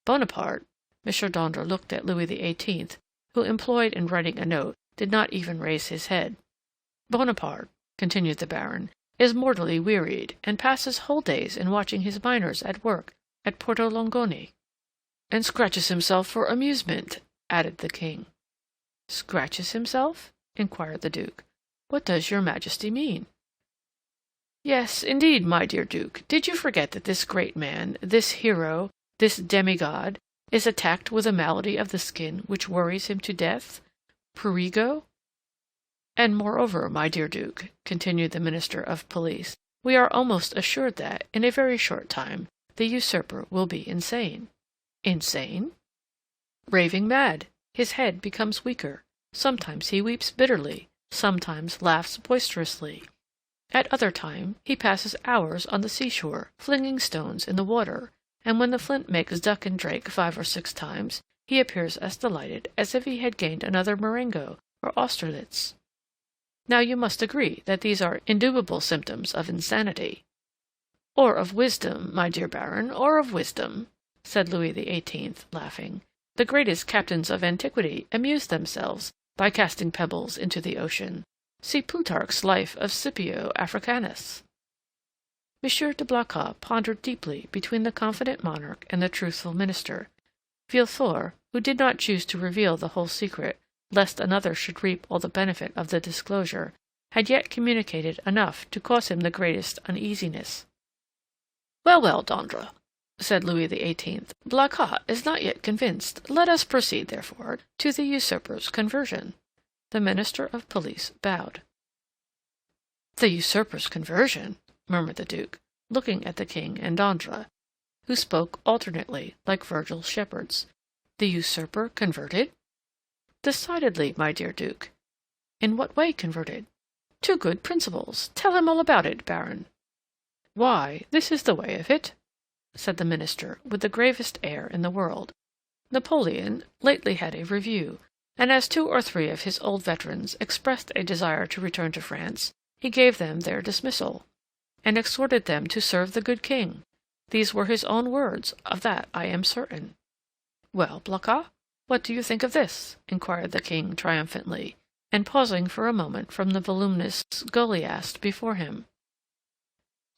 Bonaparte," Monsieur Danglers looked at Louis XVIII, who, employed in writing a note, did not even raise his head. "Bonaparte," continued the Baron, "is mortally wearied, and passes whole days in watching his miners at work at Porto Longone." "And scratches himself for amusement," added the king. "Scratches himself?" inquired the Duke. "What does your Majesty mean?" "Yes, indeed, my dear Duke. Did you forget that this great man, this hero, this demigod, is attacked with a malady of the skin which worries him to death? Prurigo? And moreover, my dear Duke," continued the Minister of Police, "we are almost assured that, in a very short time, the usurper will be insane." "Insane?" "Raving mad. His head becomes weaker. Sometimes he weeps bitterly, sometimes laughs boisterously. At other times he passes hours on the seashore, flinging stones in the water, and when the flint makes duck and drake 5 or 6 times, he appears as delighted as if he had gained another Marengo or Austerlitz. Now you must agree that these are indubitable symptoms of insanity." "Or of wisdom, my dear Baron, or of wisdom," said Louis XVIII, laughing. "The greatest captains of antiquity amused themselves by casting pebbles into the ocean. See Plutarch's life of Scipio Africanus." Monsieur de Blacas pondered deeply between the confident monarch and the truthful minister. Villefort, who did not choose to reveal the whole secret, lest another should reap all the benefit of the disclosure, had yet communicated enough to cause him the greatest uneasiness. "Well, well, Danglers," said Louis XVIII, "Blacas is not yet convinced. Let us proceed, therefore, to the usurper's conversion." The Minister of Police bowed. "The usurper's conversion!" murmured the Duke, looking at the king and Danglers, who spoke alternately, like Virgil's shepherds. "The usurper converted?" "Decidedly, my dear Duke." In what way converted? To good principles. Tell him all about it, Baron. Why, this is the way of it, said the minister, with the gravest air in the world. Napoleon lately had a review, and as 2 or 3 of his old veterans expressed a desire to return to France, he gave them their dismissal, and exhorted them to serve the good king. These were his own words, of that I am certain. Well, Blacas, what do you think of this? Inquired the king triumphantly, and pausing for a moment from the voluminous Goliath before him.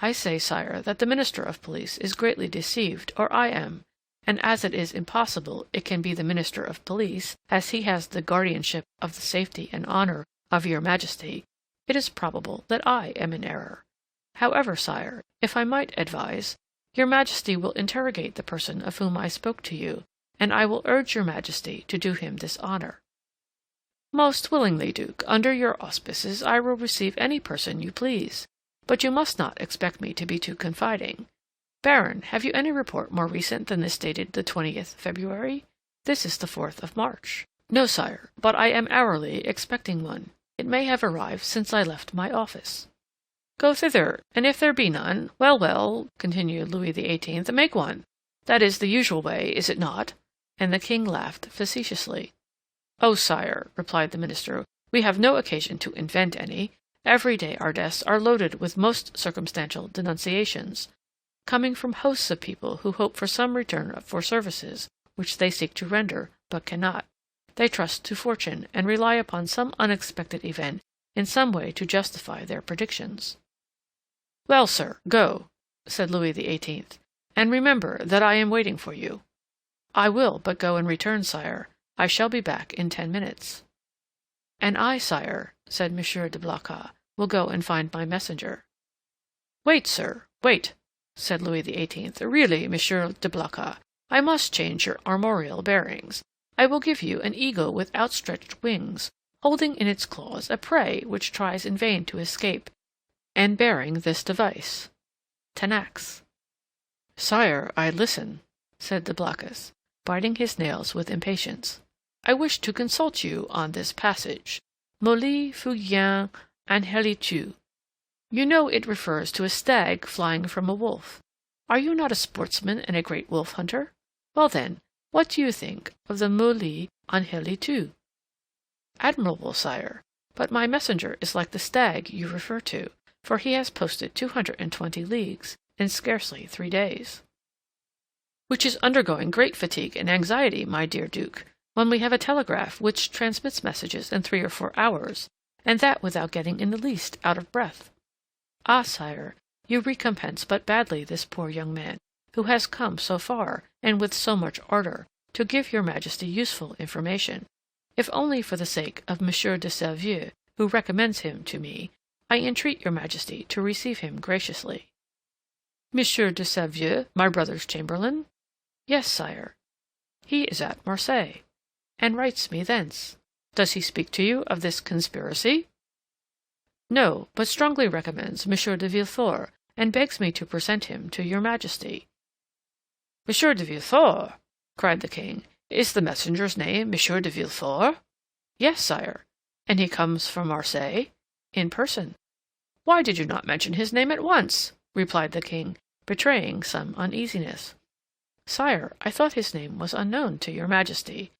I say, sire, that the minister of police is greatly deceived, or I am, and as it is impossible it can be the minister of police, as he has the guardianship of the safety and honor of your majesty, it is probable that I am in error. However, sire, if I might advise, your majesty will interrogate the person of whom I spoke to you, and I will urge your majesty to do him this honor. Most willingly, Duke. Under your auspices I will receive any person you please, but you must not expect me to be too confiding. Baron, have you any report more recent than this dated the 20th February? This is the 4th of March. No, sire, but I am hourly expecting one. It may have arrived since I left my office. Go thither, and if there be none, well, continued Louis XVIII, make one. That is the usual way, is it not? And the king laughed facetiously. Oh, sire, replied the minister, we have no occasion to invent any. Every day our desks are loaded with most circumstantial denunciations, coming from hosts of people who hope for some return for services which they seek to render, but cannot. They trust to fortune, and rely upon some unexpected event in some way to justify their predictions. Well, sir, go, said Louis XVIII, and remember that I am waiting for you. I will but go and return, sire. I shall be back in 10 minutes. And I, sire, said Monsieur de Blacas, will go and find my messenger. Wait, sir, wait, said Louis XVIII. Really, Monsieur de Blacas, I must change your armorial bearings. I will give you an eagle with outstretched wings, holding in its claws a prey which tries in vain to escape, and bearing this device, Tenax. Sire, I listen, said de Blacas, biting his nails with impatience. I wish to consult you on this passage. Molli fugien angelitu. You know it refers to a stag flying from a wolf. Are you not a sportsman and a great wolf hunter? Well then, what do you think of the molli angelitu? Admirable, sire, but my messenger is like the stag you refer to, for he has posted 220 leagues in scarcely 3 days. Which is undergoing great fatigue and anxiety, my dear Duke, when we have a telegraph which transmits messages in 3 or 4 hours, and that without getting in the least out of breath. Ah, sire, you recompense but badly this poor young man, who has come so far, and with so much ardor, to give your majesty useful information. If only for the sake of Monsieur de Servieux, who recommends him to me, I entreat your majesty to receive him graciously. Monsieur de Servieux, my brother's chamberlain? Yes, sire. He is at Marseilles, and writes me thence. Does he speak to you of this conspiracy? No, but strongly recommends Monsieur de Villefort, and begs me to present him to your majesty. Monsieur de Villefort, cried the king. Is the messenger's name Monsieur de Villefort? Yes, sire. And he comes from Marseilles? In person. Why did you not mention his name at once? Replied the king, betraying some uneasiness. Sire, I thought his name was unknown to your majesty.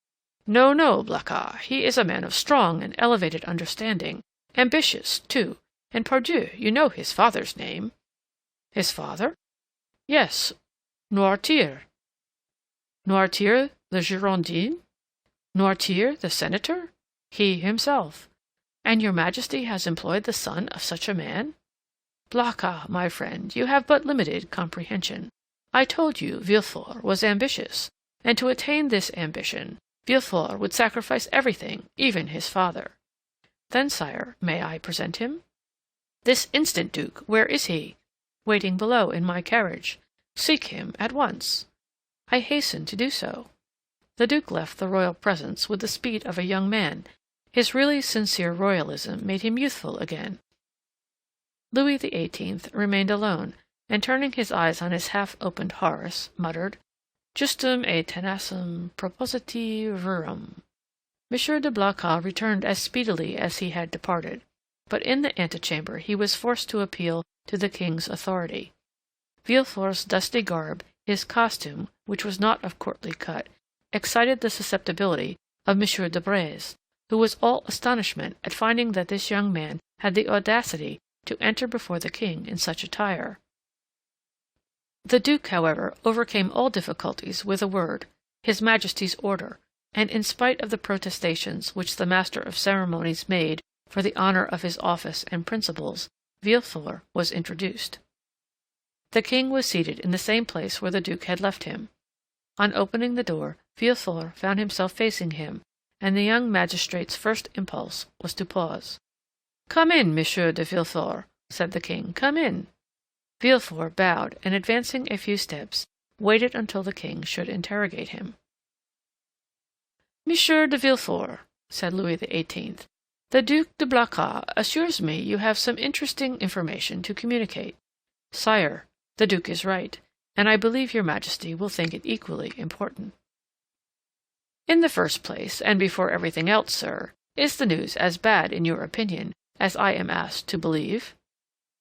No, no, Blacas, he is a man of strong and elevated understanding, ambitious, too, and pardieu, you know his father's name. His father? Yes, Noirtier. Noirtier, the Girondin? Noirtier, the senator? He himself. And your majesty has employed the son of such a man? Blacas, my friend, you have but limited comprehension. I told you Villefort was ambitious, and to attain this ambition, Villefort would sacrifice everything, even his father. Then, sire, may I present him? This instant, Duke. Where is he? Waiting below in my carriage. Seek him at once. I hasten to do so. The Duke left the royal presence with the speed of a young man. His really sincere royalism made him youthful again. Louis XVIII remained alone, and turning his eyes on his half-opened Horace, muttered, Justum et tenacem propositi verum. M. de Blacas returned as speedily as he had departed, but in the antechamber he was forced to appeal to the king's authority. Villefort's dusty garb, his costume, which was not of courtly cut, excited the susceptibility of M. de Breze, who was all astonishment at finding that this young man had the audacity to enter before the king in such attire. The Duke, however, overcame all difficulties with a word, His Majesty's order, and in spite of the protestations which the master of ceremonies made for the honor of his office and principles, Villefort was introduced. The king was seated in the same place where the Duke had left him. On opening the door, Villefort found himself facing him, and the young magistrate's first impulse was to pause. "Come in, Monsieur de Villefort," said the king. "Come in." Villefort bowed, and advancing a few steps, waited until the king should interrogate him. "Monsieur de Villefort," said Louis XVIII., "the Duc de Blacas assures me you have some interesting information to communicate. Sire, the Duke is right, and I believe your Majesty will think it equally important." "In the first place, and before everything else, sir, is the news as bad in your opinion as I am asked to believe?"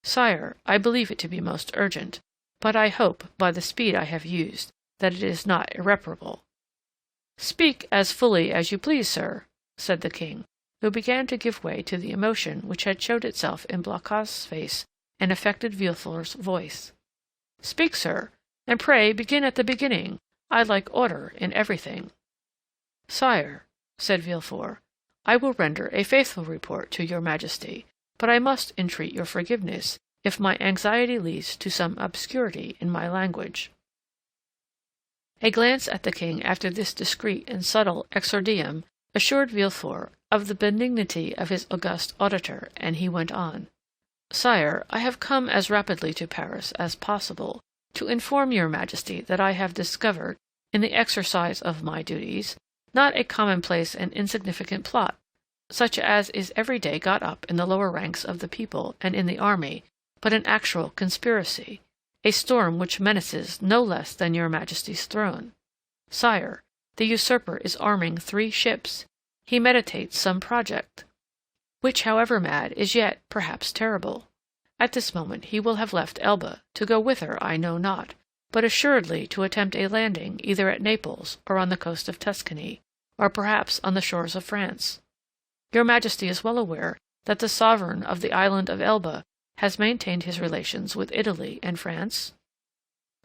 "Sire, I believe it to be most urgent, but I hope, by the speed I have used, that it is not irreparable." "Speak as fully as you please, sir," said the king, who began to give way to the emotion which had showed itself in Blacas's face and affected Villefort's voice. "Speak, sir, and pray begin at the beginning. I like order in everything." "Sire," said Villefort, "I will render a faithful report to your Majesty, but I must entreat your forgiveness if my anxiety leads to some obscurity in my language." A glance at the king after this discreet and subtle exordium assured Villefort of the benignity of his august auditor, and he went on. "Sire, I have come as rapidly to Paris as possible to inform your Majesty that I have discovered, in the exercise of my duties, not a commonplace and insignificant plot, such as is every day got up in the lower ranks of the people and in the army, but an actual conspiracy, a storm which menaces no less than your Majesty's throne. Sire, the usurper is arming 3 ships. He meditates some project, which, however mad, is yet, perhaps, terrible. At this moment he will have left Elba, to go whither I know not, but assuredly to attempt a landing either at Naples or on the coast of Tuscany, or perhaps on the shores of France. Your Majesty is well aware that the sovereign of the island of Elba has maintained his relations with Italy and France?"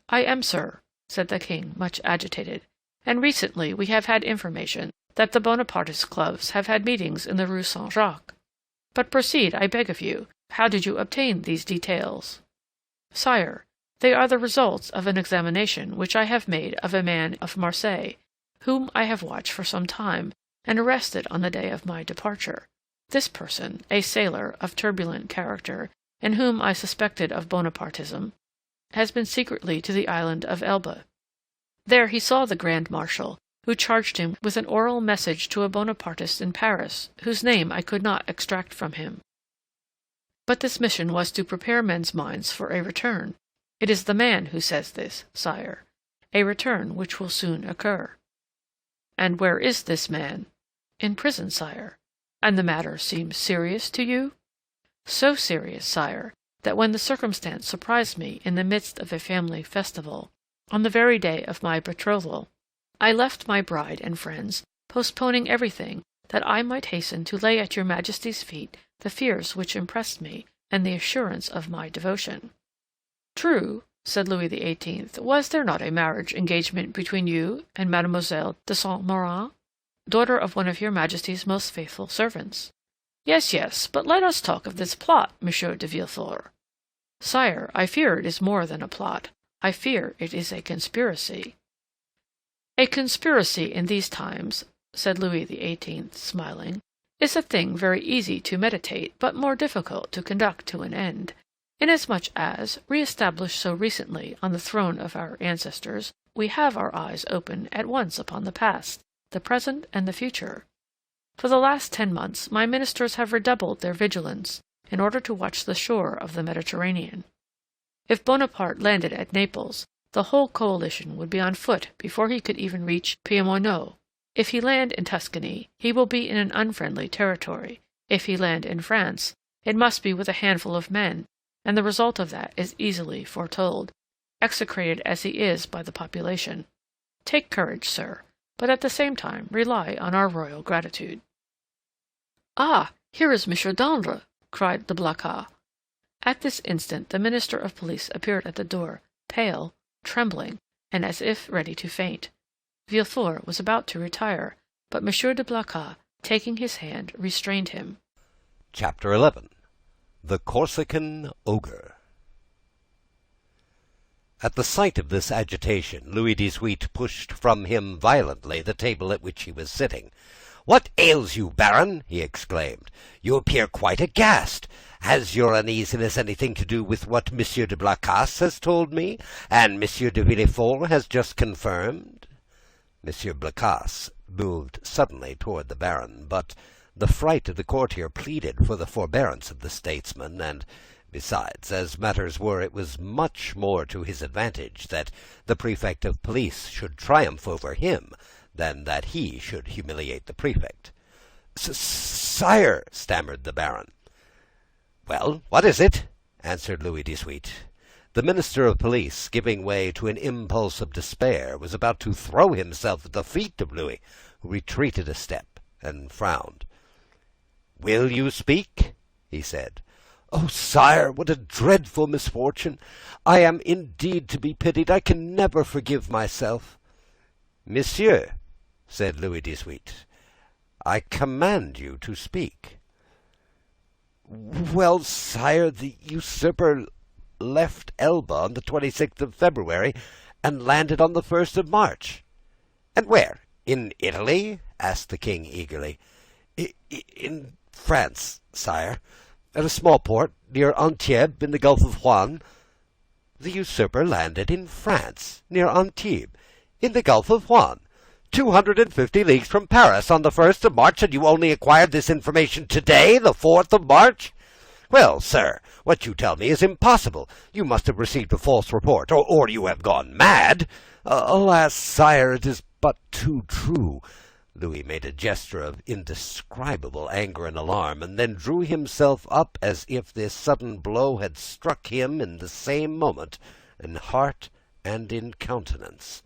"I am, sir," said the king, much agitated, "and recently we have had information that the Bonapartist clubs have had meetings in the Rue Saint-Jacques. But proceed, I beg of you. How did you obtain these details?" "Sire, they are the results of an examination which I have made of a man of Marseilles, whom I have watched for some time, and arrested on the day of my departure. This person, a sailor of turbulent character, and whom I suspected of Bonapartism, has been secretly to the island of Elba. There he saw the Grand Marshal, who charged him with an oral message to a Bonapartist in Paris, whose name I could not extract from him. But this mission was to prepare men's minds for a return. It is the man who says this, sire, a return which will soon occur." "And where is this man?" "In prison, sire." "And the matter seems serious to you?" "So serious, sire, that when the circumstance surprised me in the midst of a family festival, on the very day of my betrothal, I left my bride and friends, postponing everything, that I might hasten to lay at your Majesty's feet the fears which impressed me, and the assurance of my devotion." "True," said Louis XVIII. "Was there not a marriage engagement between you and Mademoiselle de Saint-Méran, daughter of one of your Majesty's most faithful servants?" "Yes, yes, but let us talk of this plot, Monsieur de Villefort." "Sire, I fear it is more than a plot. I fear it is a conspiracy." "A conspiracy in these times," said Louis XVIII., smiling, "is a thing very easy to meditate, but more difficult to conduct to an end, inasmuch as, re-established so recently on the throne of our ancestors, we have our eyes open at once upon the past, the present, and the future. For the last 10 months my ministers have redoubled their vigilance in order to watch the shore of the Mediterranean. If Bonaparte landed at Naples, the whole coalition would be on foot before he could even reach Piemonte. If he land in Tuscany, he will be in an unfriendly territory. If he land in France, it must be with a handful of men, and the result of that is easily foretold, execrated as he is by the population. Take courage, sir, but at the same time rely on our royal gratitude." "Ah, here is Monsieur Danglers," cried the Blacas. At this instant the Minister of Police appeared at the door, pale, trembling, and as if ready to faint. Villefort was about to retire, but Monsieur de Blacas, taking his hand, restrained him. Chapter 11. The Corsican Ogre. At the sight of this agitation, Louis XVIII pushed from him violently the table at which he was sitting. "What ails you, Baron?" he exclaimed. "You appear quite aghast. Has your uneasiness anything to do with what Monsieur de Blacas has told me, and Monsieur de Villefort has just confirmed?" Monsieur Blacas moved suddenly toward the Baron, but the fright of the courtier pleaded for the forbearance of the statesman, and besides, as matters were, it was much more to his advantage that the prefect of police should triumph over him than that he should humiliate the prefect. "Sire," stammered the Baron. "Well, what is it?" answered Louis XVIII. The Minister of Police, giving way to an impulse of despair, was about to throw himself at the feet of Louis, who retreated a step and frowned. "Will you speak?" he said. "Oh, sire, what a dreadful misfortune! I am indeed to be pitied. I can never forgive myself." "Monsieur," said Louis XVIII, "I command you to speak." "Well, sire, the usurper left Elba on the 26th of February and landed on the 1st of March. "And where? In Italy?" asked the king eagerly. In France, sire, at a small port near Antibes in the Gulf of Juan." "The usurper landed in France, near Antibes, in the Gulf of Juan, 250 leagues from Paris, on the 1st of March, and you only acquired this information today, the 4th of March? Well, sir, what you tell me is impossible. You must have received a false report, or you have gone mad." "Alas, sire, it is but too true." Louis made a gesture of indescribable anger and alarm, and then drew himself up as if this sudden blow had struck him in the same moment, in heart and in countenance.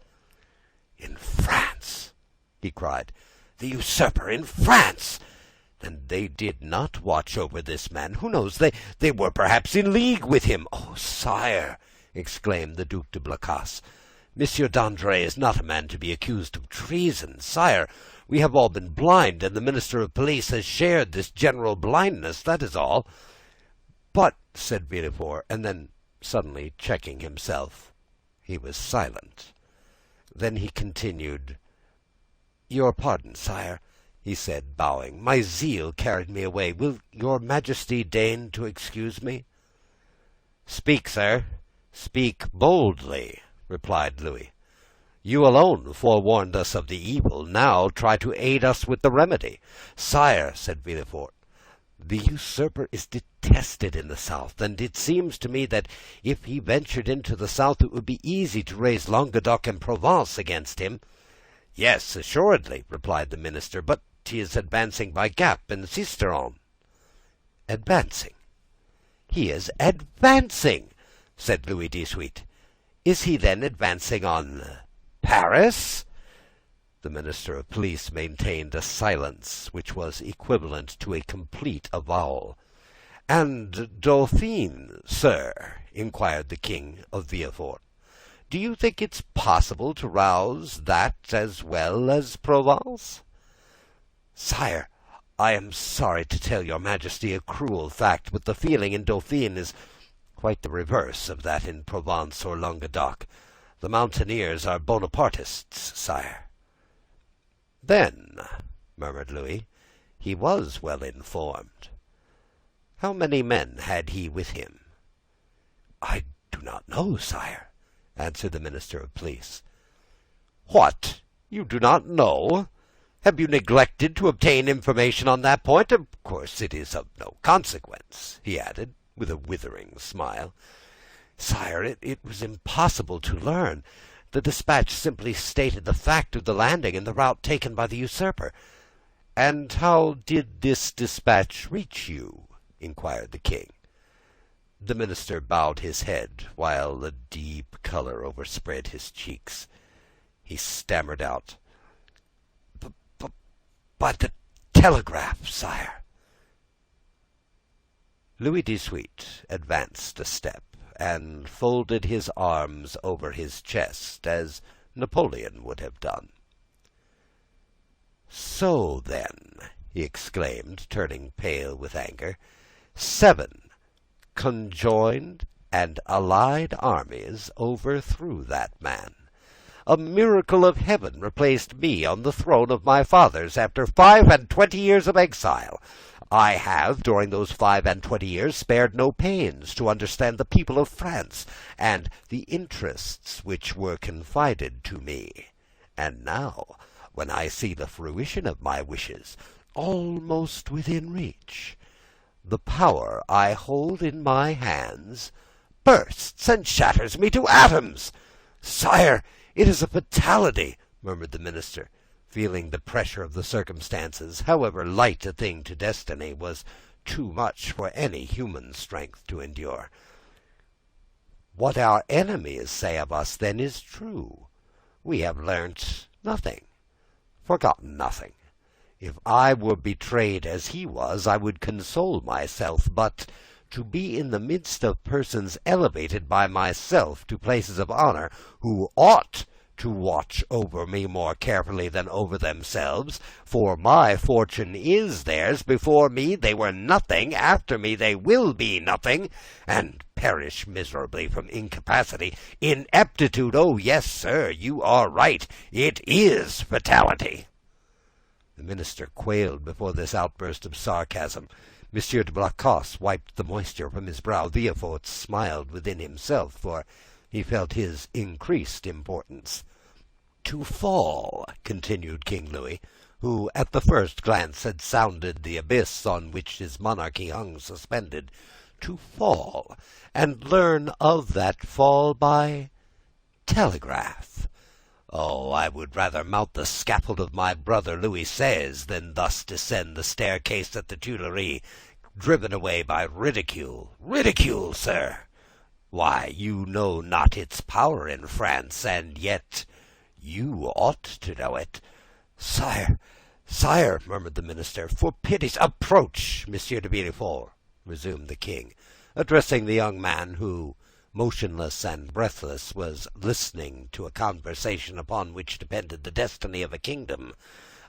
"In France!" he cried. "The usurper in France! Then they did not watch over this man. Who knows? They were perhaps in league with him." "Oh, sire!" exclaimed the Duc de Blacas, "Monsieur d'André is not a man to be accused of treason. Sire, we have all been blind, and the Minister of Police has shared this general blindness, that is all." "But," said Villefort, and then, suddenly checking himself, he was silent. Then he continued. "Your pardon, sire," he said, bowing. "My zeal carried me away. Will your Majesty deign to excuse me?" "Speak, sir, speak boldly," replied Louis. "You alone forewarned us of the evil. Now try to aid us with the remedy." "Sire," said Villefort, "the usurper is detested in the south, and it seems to me that if he ventured into the south it would be easy to raise Languedoc and Provence against him." "Yes, assuredly," replied the minister, "but he is advancing by Gap and Sisteron." "Advancing? He is advancing!" said Louis XVIII. "Is he then advancing on Paris?" The Minister of Police maintained a silence which was equivalent to a complete avowal. "And Dauphine, sir?" inquired the king of Villefort. "Do you think it's possible to rouse that as well as Provence?" "Sire, I am sorry to tell your Majesty a cruel fact, but the feeling in Dauphine is quite the reverse of that in Provence or Languedoc. The mountaineers are Bonapartists, sire." "Then," murmured Louis, "he was well informed. How many men had he with him?" "I do not know, sire," answered the Minister of Police. "What! You do not know? Have you neglected to obtain information on that point? Of course it is of no consequence," he added, with a withering smile. "Sire, it was impossible to learn. The dispatch simply stated the fact of the landing and the route taken by the usurper. "And how did this dispatch reach you?" inquired the king. The minister bowed his head, while a deep color overspread his cheeks. He stammered out, "By the telegraph, sire." Louis XVIII advanced a step, and folded his arms over his chest, as Napoleon would have done. "So then," he exclaimed, turning pale with anger, 7 conjoined and allied armies overthrew that man. A miracle of heaven replaced me on the throne of my fathers after 25 years of exile. I have, during those 25 years, spared no pains to understand the people of France and the interests which were confided to me. And now, when I see the fruition of my wishes almost within reach, the power I hold in my hands bursts and shatters me to atoms. Sire, it is a fatality," murmured the minister, feeling the pressure of the circumstances, however light a thing to destiny, was too much for any human strength to endure. "What our enemies say of us, then, is true. We have learnt nothing, forgotten nothing. If I were betrayed as he was, I would console myself, but to be in the midst of persons elevated by myself to places of honor, who ought to watch over me more carefully than over themselves, for my fortune is theirs. Before me they were nothing, after me they will be nothing, and perish miserably from incapacity, ineptitude. Oh, yes, sir, you are right. It is fatality." The minister quailed before this outburst of sarcasm. Monsieur de Blacas wiped the moisture from his brow. Villefort smiled within himself, for he felt his increased importance. "To fall," continued King Louis, who at the first glance had sounded the abyss on which his monarchy hung suspended, "to fall, and learn of that fall by telegraph. Oh, I would rather mount the scaffold of my brother Louis XVI than thus descend the staircase at the Tuileries, driven away by ridicule. Ridicule, sir! Why, you know not its power in France, and yet you ought to know it." "Sire, sire," murmured the minister, "for pity's—" "Approach, Monsieur de Villefort," resumed the king, addressing the young man, who, motionless and breathless, was listening to a conversation upon which depended the destiny of a kingdom.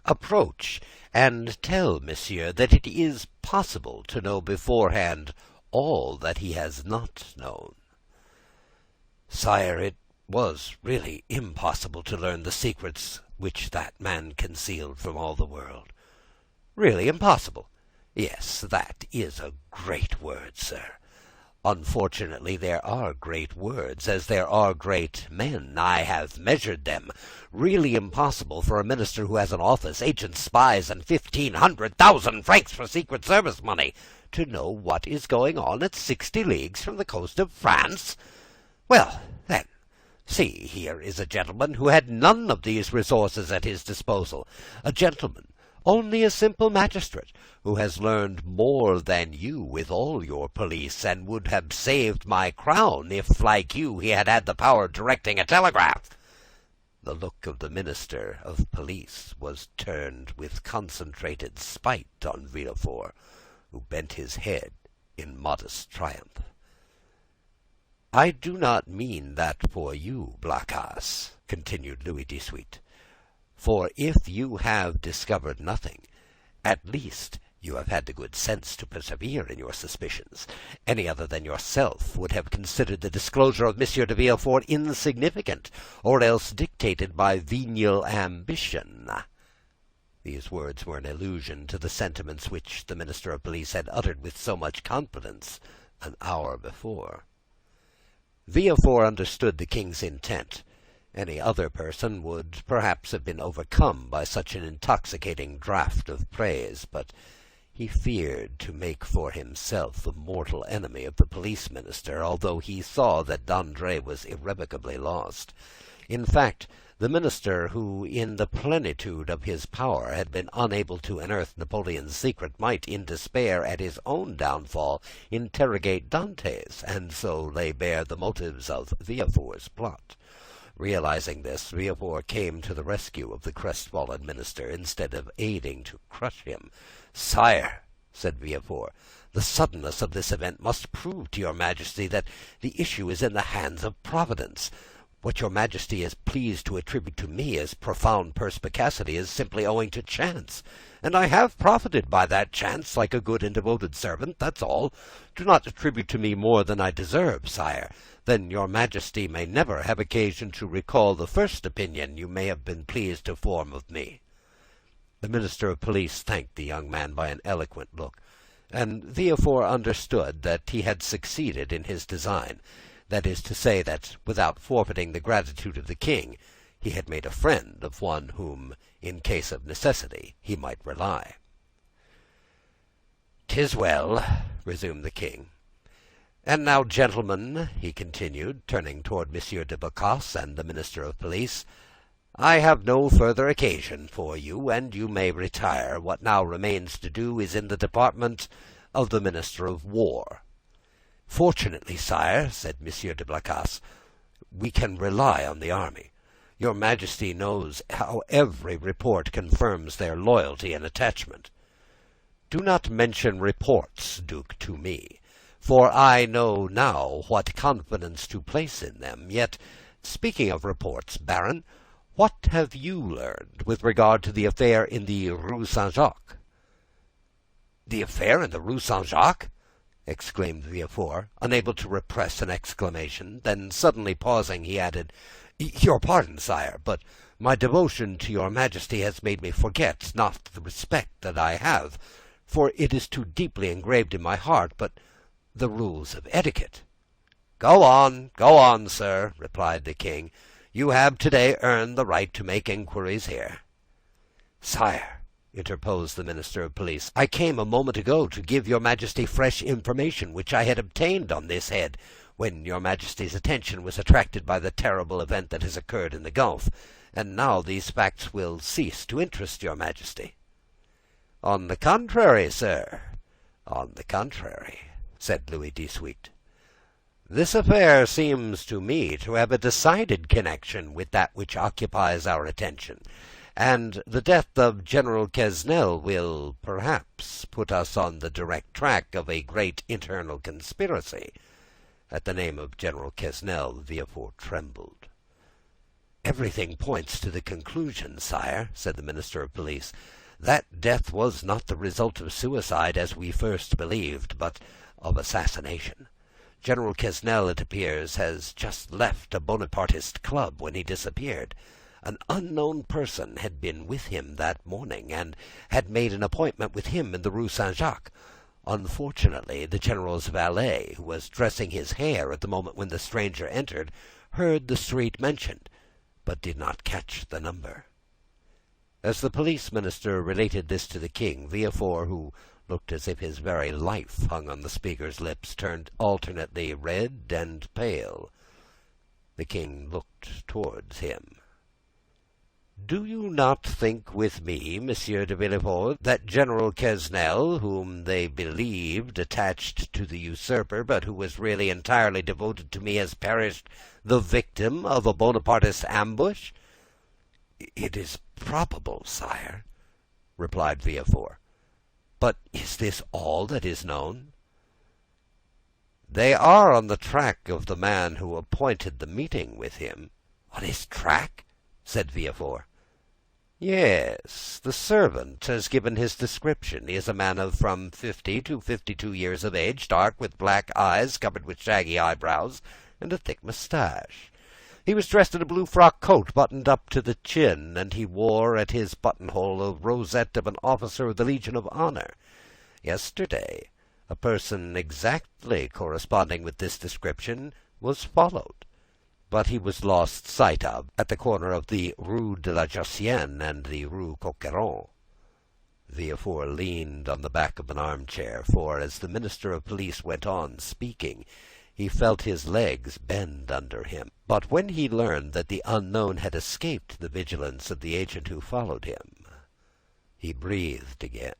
"Approach, and tell monsieur that it is possible to know beforehand all that he has not known." "Sire, it was really impossible to learn the secrets which that man concealed from all the world." "Really impossible?" "Yes, that is a great word, sir. Unfortunately, there are great words, as there are great men. I have measured them. Really impossible for a minister who has an office, agents, spies, and 1,500,000 francs for secret service money, to know what is going on at 60 leagues from the coast of France. Well, then, see, here is a gentleman who had none of these resources at his disposal, a gentleman, only a simple magistrate, who has learned more than you with all your police, and would have saved my crown if, like you, he had had the power of directing a telegraph." The look of the minister of police was turned with concentrated spite on Villefort, who bent his head in modest triumph. "I do not mean that for you, Blacas," continued Louis XVIII. "For if you have discovered nothing, at least you have had the good sense to persevere in your suspicions. Any other than yourself would have considered the disclosure of Monsieur de Villefort insignificant, or else dictated by venial ambition." These words were an allusion to the sentiments which the minister of police had uttered with so much confidence an hour before. Villefort understood the king's intent. Any other person would perhaps have been overcome by such an intoxicating draught of praise, but he feared to make for himself a mortal enemy of the police minister, although he saw that Dandré was irrevocably lost. In fact, the minister who, in the plenitude of his power, had been unable to unearth Napoleon's secret, might, in despair at his own downfall, interrogate Dantes, and so lay bare the motives of Villefort's plot. Realizing this, Villefort came to the rescue of the crestfallen minister, instead of aiding to crush him. "Sire," said Villefort, "the suddenness of this event must prove to your Majesty that the issue is in the hands of Providence. What your Majesty is pleased to attribute to me as profound perspicacity is simply owing to chance, and I have profited by that chance like a good and devoted servant, that's all. Do not attribute to me more than I deserve, sire. Then your Majesty may never have occasion to recall the first opinion you may have been pleased to form of me." The Minister of Police thanked the young man by an eloquent look, and Villefort understood that he had succeeded in his design. That is to say, that, without forfeiting the gratitude of the king, he had made a friend of one whom, in case of necessity, he might rely. "'Tis well," resumed the king. "And now, gentlemen," he continued, turning toward Monsieur de Blacas and the Minister of Police, "I have no further occasion for you, and you may retire. What now remains to do is in the department of the Minister of War." "Fortunately, sire," said Monsieur de Blacas, "we can rely on the army. Your Majesty knows how every report confirms their loyalty and attachment." "Do not mention reports, Duke, to me, for I know now what confidence to place in them. Yet, speaking of reports, Baron, what have you learned with regard to the affair in the Rue Saint-Jacques?" "The affair in the Rue Saint-Jacques?" exclaimed Villefort, unable to repress an exclamation. Then, suddenly pausing, he added, "Your pardon, sire, but my devotion to your Majesty has made me forget, not the respect that I have, for it is too deeply engraved in my heart, but the rules of etiquette." Go on, sir," replied the king. "You have today earned the right to make inquiries here." "Sire," interposed the Minister of Police, "I came a moment ago to give your Majesty fresh information which I had obtained on this head, when your Majesty's attention was attracted by the terrible event that has occurred in the Gulf, and now these facts will cease to interest your Majesty." "On the contrary, sir, on the contrary," said Louis XVIII. "This affair seems to me to have a decided connection with that which occupies our attention, and the death of General Quesnel will, perhaps, put us on the direct track of a great internal conspiracy." At the name of General Quesnel, Villefort trembled. "Everything points to the conclusion, sire," said the Minister of Police, "that death was not the result of suicide, as we first believed, but of assassination. General Quesnel, it appears, has just left a Bonapartist club when he disappeared. An unknown person had been with him that morning, and had made an appointment with him in the Rue Saint-Jacques. Unfortunately, the general's valet, who was dressing his hair at the moment when the stranger entered, heard the street mentioned, but did not catch the number." As the police minister related this to the king, Villefort, who looked as if his very life hung on the speaker's lips, turned alternately red and pale. The king looked towards him. "Do you not think with me, Monsieur de Villefort, that General Quesnel, whom they believed attached to the usurper, but who was really entirely devoted to me, has perished the victim of a Bonapartist ambush?" "It is probable, sire," replied Villefort. "But is this all that is known?" "They are on the track of the man who appointed the meeting with him." "On his track?" said Villefort. "Yes, the servant has given his description. He is a man of from 50 to 52 years of age, dark, with black eyes covered with shaggy eyebrows, and a thick moustache. He was dressed in a blue frock coat buttoned up to the chin, and he wore at his buttonhole a rosette of an officer of the Legion of Honor. Yesterday, a person exactly corresponding with this description was followed, but he was lost sight of at the corner of the Rue de la Josienne and the Rue Coqueron." Villefort leaned on the back of an armchair, for, as the Minister of Police went on speaking, he felt his legs bend under him. But when he learned that the unknown had escaped the vigilance of the agent who followed him, he breathed again.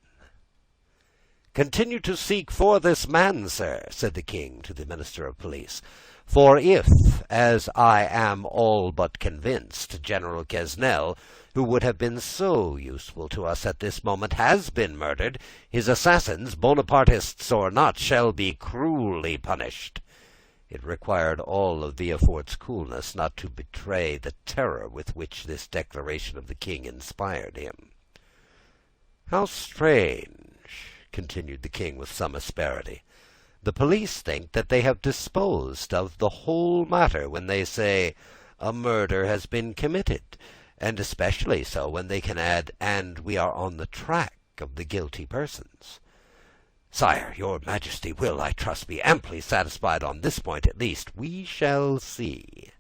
"Continue to seek for this man, sir," said the king to the minister of police. "For if, as I am all but convinced, General Quesnel, who would have been so useful to us at this moment, has been murdered, his assassins, Bonapartists or not, shall be cruelly punished." It required all of Villefort's coolness not to betray the terror with which this declaration of the king inspired him. "How strange," continued the king with some asperity. "The police think that they have disposed of the whole matter when they say, 'A murder has been committed,' and especially so when they can add, 'and we are on the track of the guilty persons.' Sire, your Majesty will, I trust, be amply satisfied on this point at least. We shall see.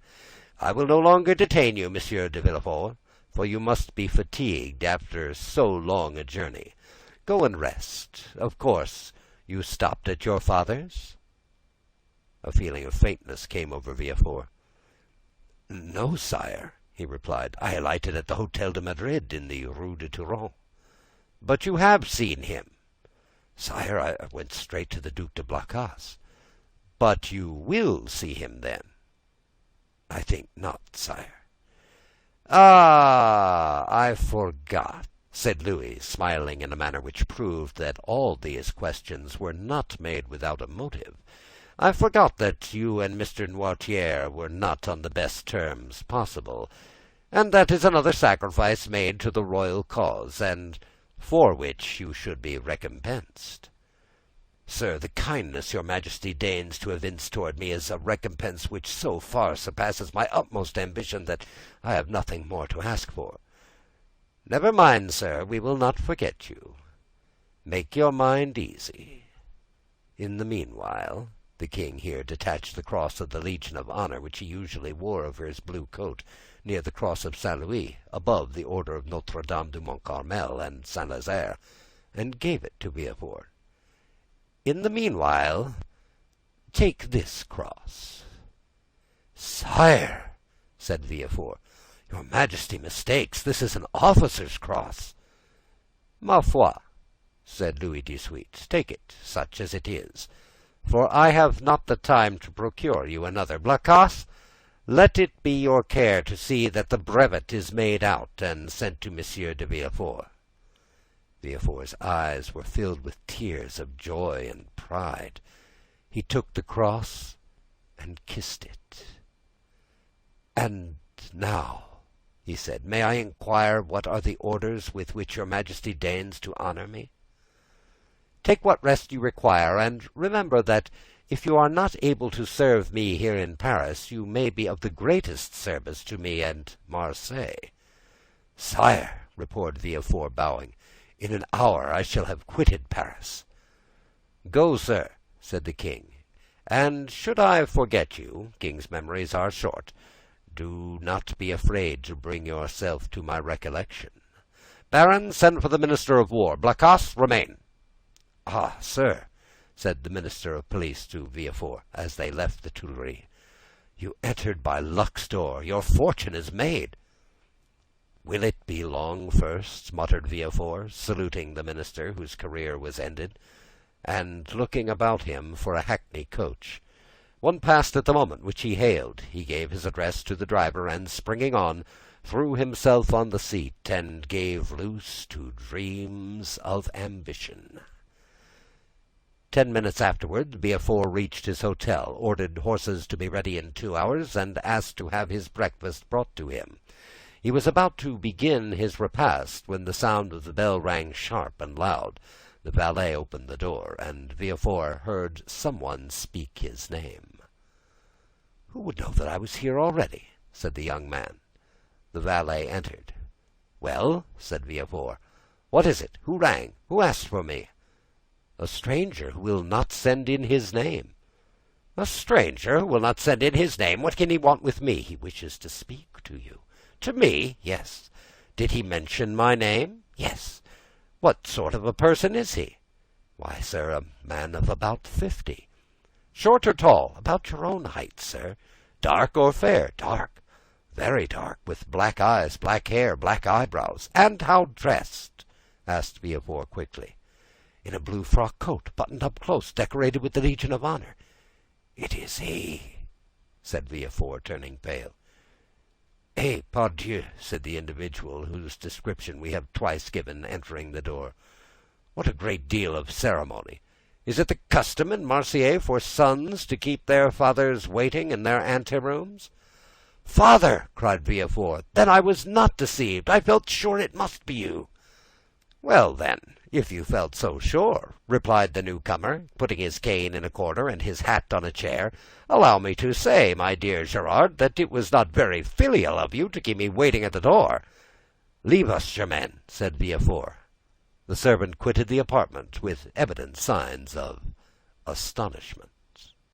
I will no longer detain you, Monsieur de Villefort, for you must be fatigued after so long a journey. Go and rest. Of course, you stopped at your father's?" A feeling of faintness came over Villefort. "No, sire," he replied. "I alighted at the Hôtel de Madrid in the Rue de Turon." "But you have seen him?" "Sire, I went straight to the Duc de Blacas." "But you will see him, then?" "I think not, sire." "Ah, I forgot," said Louis, smiling in a manner which proved that all these questions were not made without a motive. "I forgot that you and Mr. Noirtier were not on the best terms possible, and that is another sacrifice made to the royal cause, and for which you should be recompensed." "Sir, the kindness your Majesty deigns to evince toward me is a recompense which so far surpasses my utmost ambition that I have nothing more to ask for." "Never mind, sir, we will not forget you. Make your mind easy. In the meanwhile," the king here detached the cross of the Legion of Honor which he usually wore over his blue coat, near the cross of Saint Louis, above the order of Notre Dame du Mont Carmel and Saint Lazare, and gave it to Villefort. "In the meanwhile, take this cross." "Sire," said Villefort, "your Majesty mistakes. This is an officer's cross." "Ma foi," said Louis XVIII, "take it, such as it is, for I have not the time to procure you another. Blacas, let it be your care to see that the brevet is made out and sent to Monsieur de Villefort." Villefort's eyes were filled with tears of joy and pride. He took the cross and kissed it. "And now," he said, "may I inquire what are the orders with which your Majesty deigns to honor me?" "Take what rest you require, and remember that if you are not able to serve me here in Paris, you may be of the greatest service to me at Marseilles." "Sire," replied Villefort, bowing, "in an hour I shall have quitted Paris." "Go, sir," said the king, "and should I forget you, king's memories are short, do not be afraid to bring yourself to my recollection. Baron, send for the Minister of War. Blacas, remain." "Ah, sir," said the Minister of Police to Villefort, as they left the Tuileries, "you entered by luck's door. Your fortune is made." "Will it be long first?" muttered Villefort, saluting the minister, whose career was ended, and looking about him for a hackney coach. One passed at the moment, which he hailed. He gave his address to the driver, and springing on, threw himself on the seat, and gave loose to dreams of ambition. 10 minutes afterward, Villefort reached his hotel, ordered horses to be ready in 2 hours, and asked to have his breakfast brought to him. He was about to begin his repast when the sound of the bell rang sharp and loud. The valet opened the door, and Villefort heard someone speak his name. "Who would know that I was here already?" said the young man. The valet entered. "Well," said Villefort, "what is it? Who rang? Who asked for me?" "A stranger who will not send in his name." "A stranger who will not send in his name? What can he want with me?" "He wishes to speak to you." "To me?" "Yes." "Did he mention my name?" "Yes." "What sort of a person is he?" "Why, sir, a man of about 50." Short or tall? About your own height, sir. Dark or fair? Dark. Very dark, with black eyes, black hair, black eyebrows. And how dressed? Asked Villefort quickly. In a blue frock coat, buttoned up close, decorated with the Legion of Honor. It is he, said Villefort, turning pale. Eh, pardieu, said the individual whose description we have twice given, entering the door. What a great deal of ceremony! Is it the custom in Marseilles for sons to keep their fathers waiting in their anterooms? Father, cried Villefort, then I was not deceived. I felt sure it must be you. Well, then, if you felt so sure, replied the newcomer, putting his cane in a corner and his hat on a chair, allow me to say, my dear Gerard, that it was not very filial of you to keep me waiting at the door. Leave us, Germain, said Villefort. The servant quitted the apartment with evident signs of astonishment.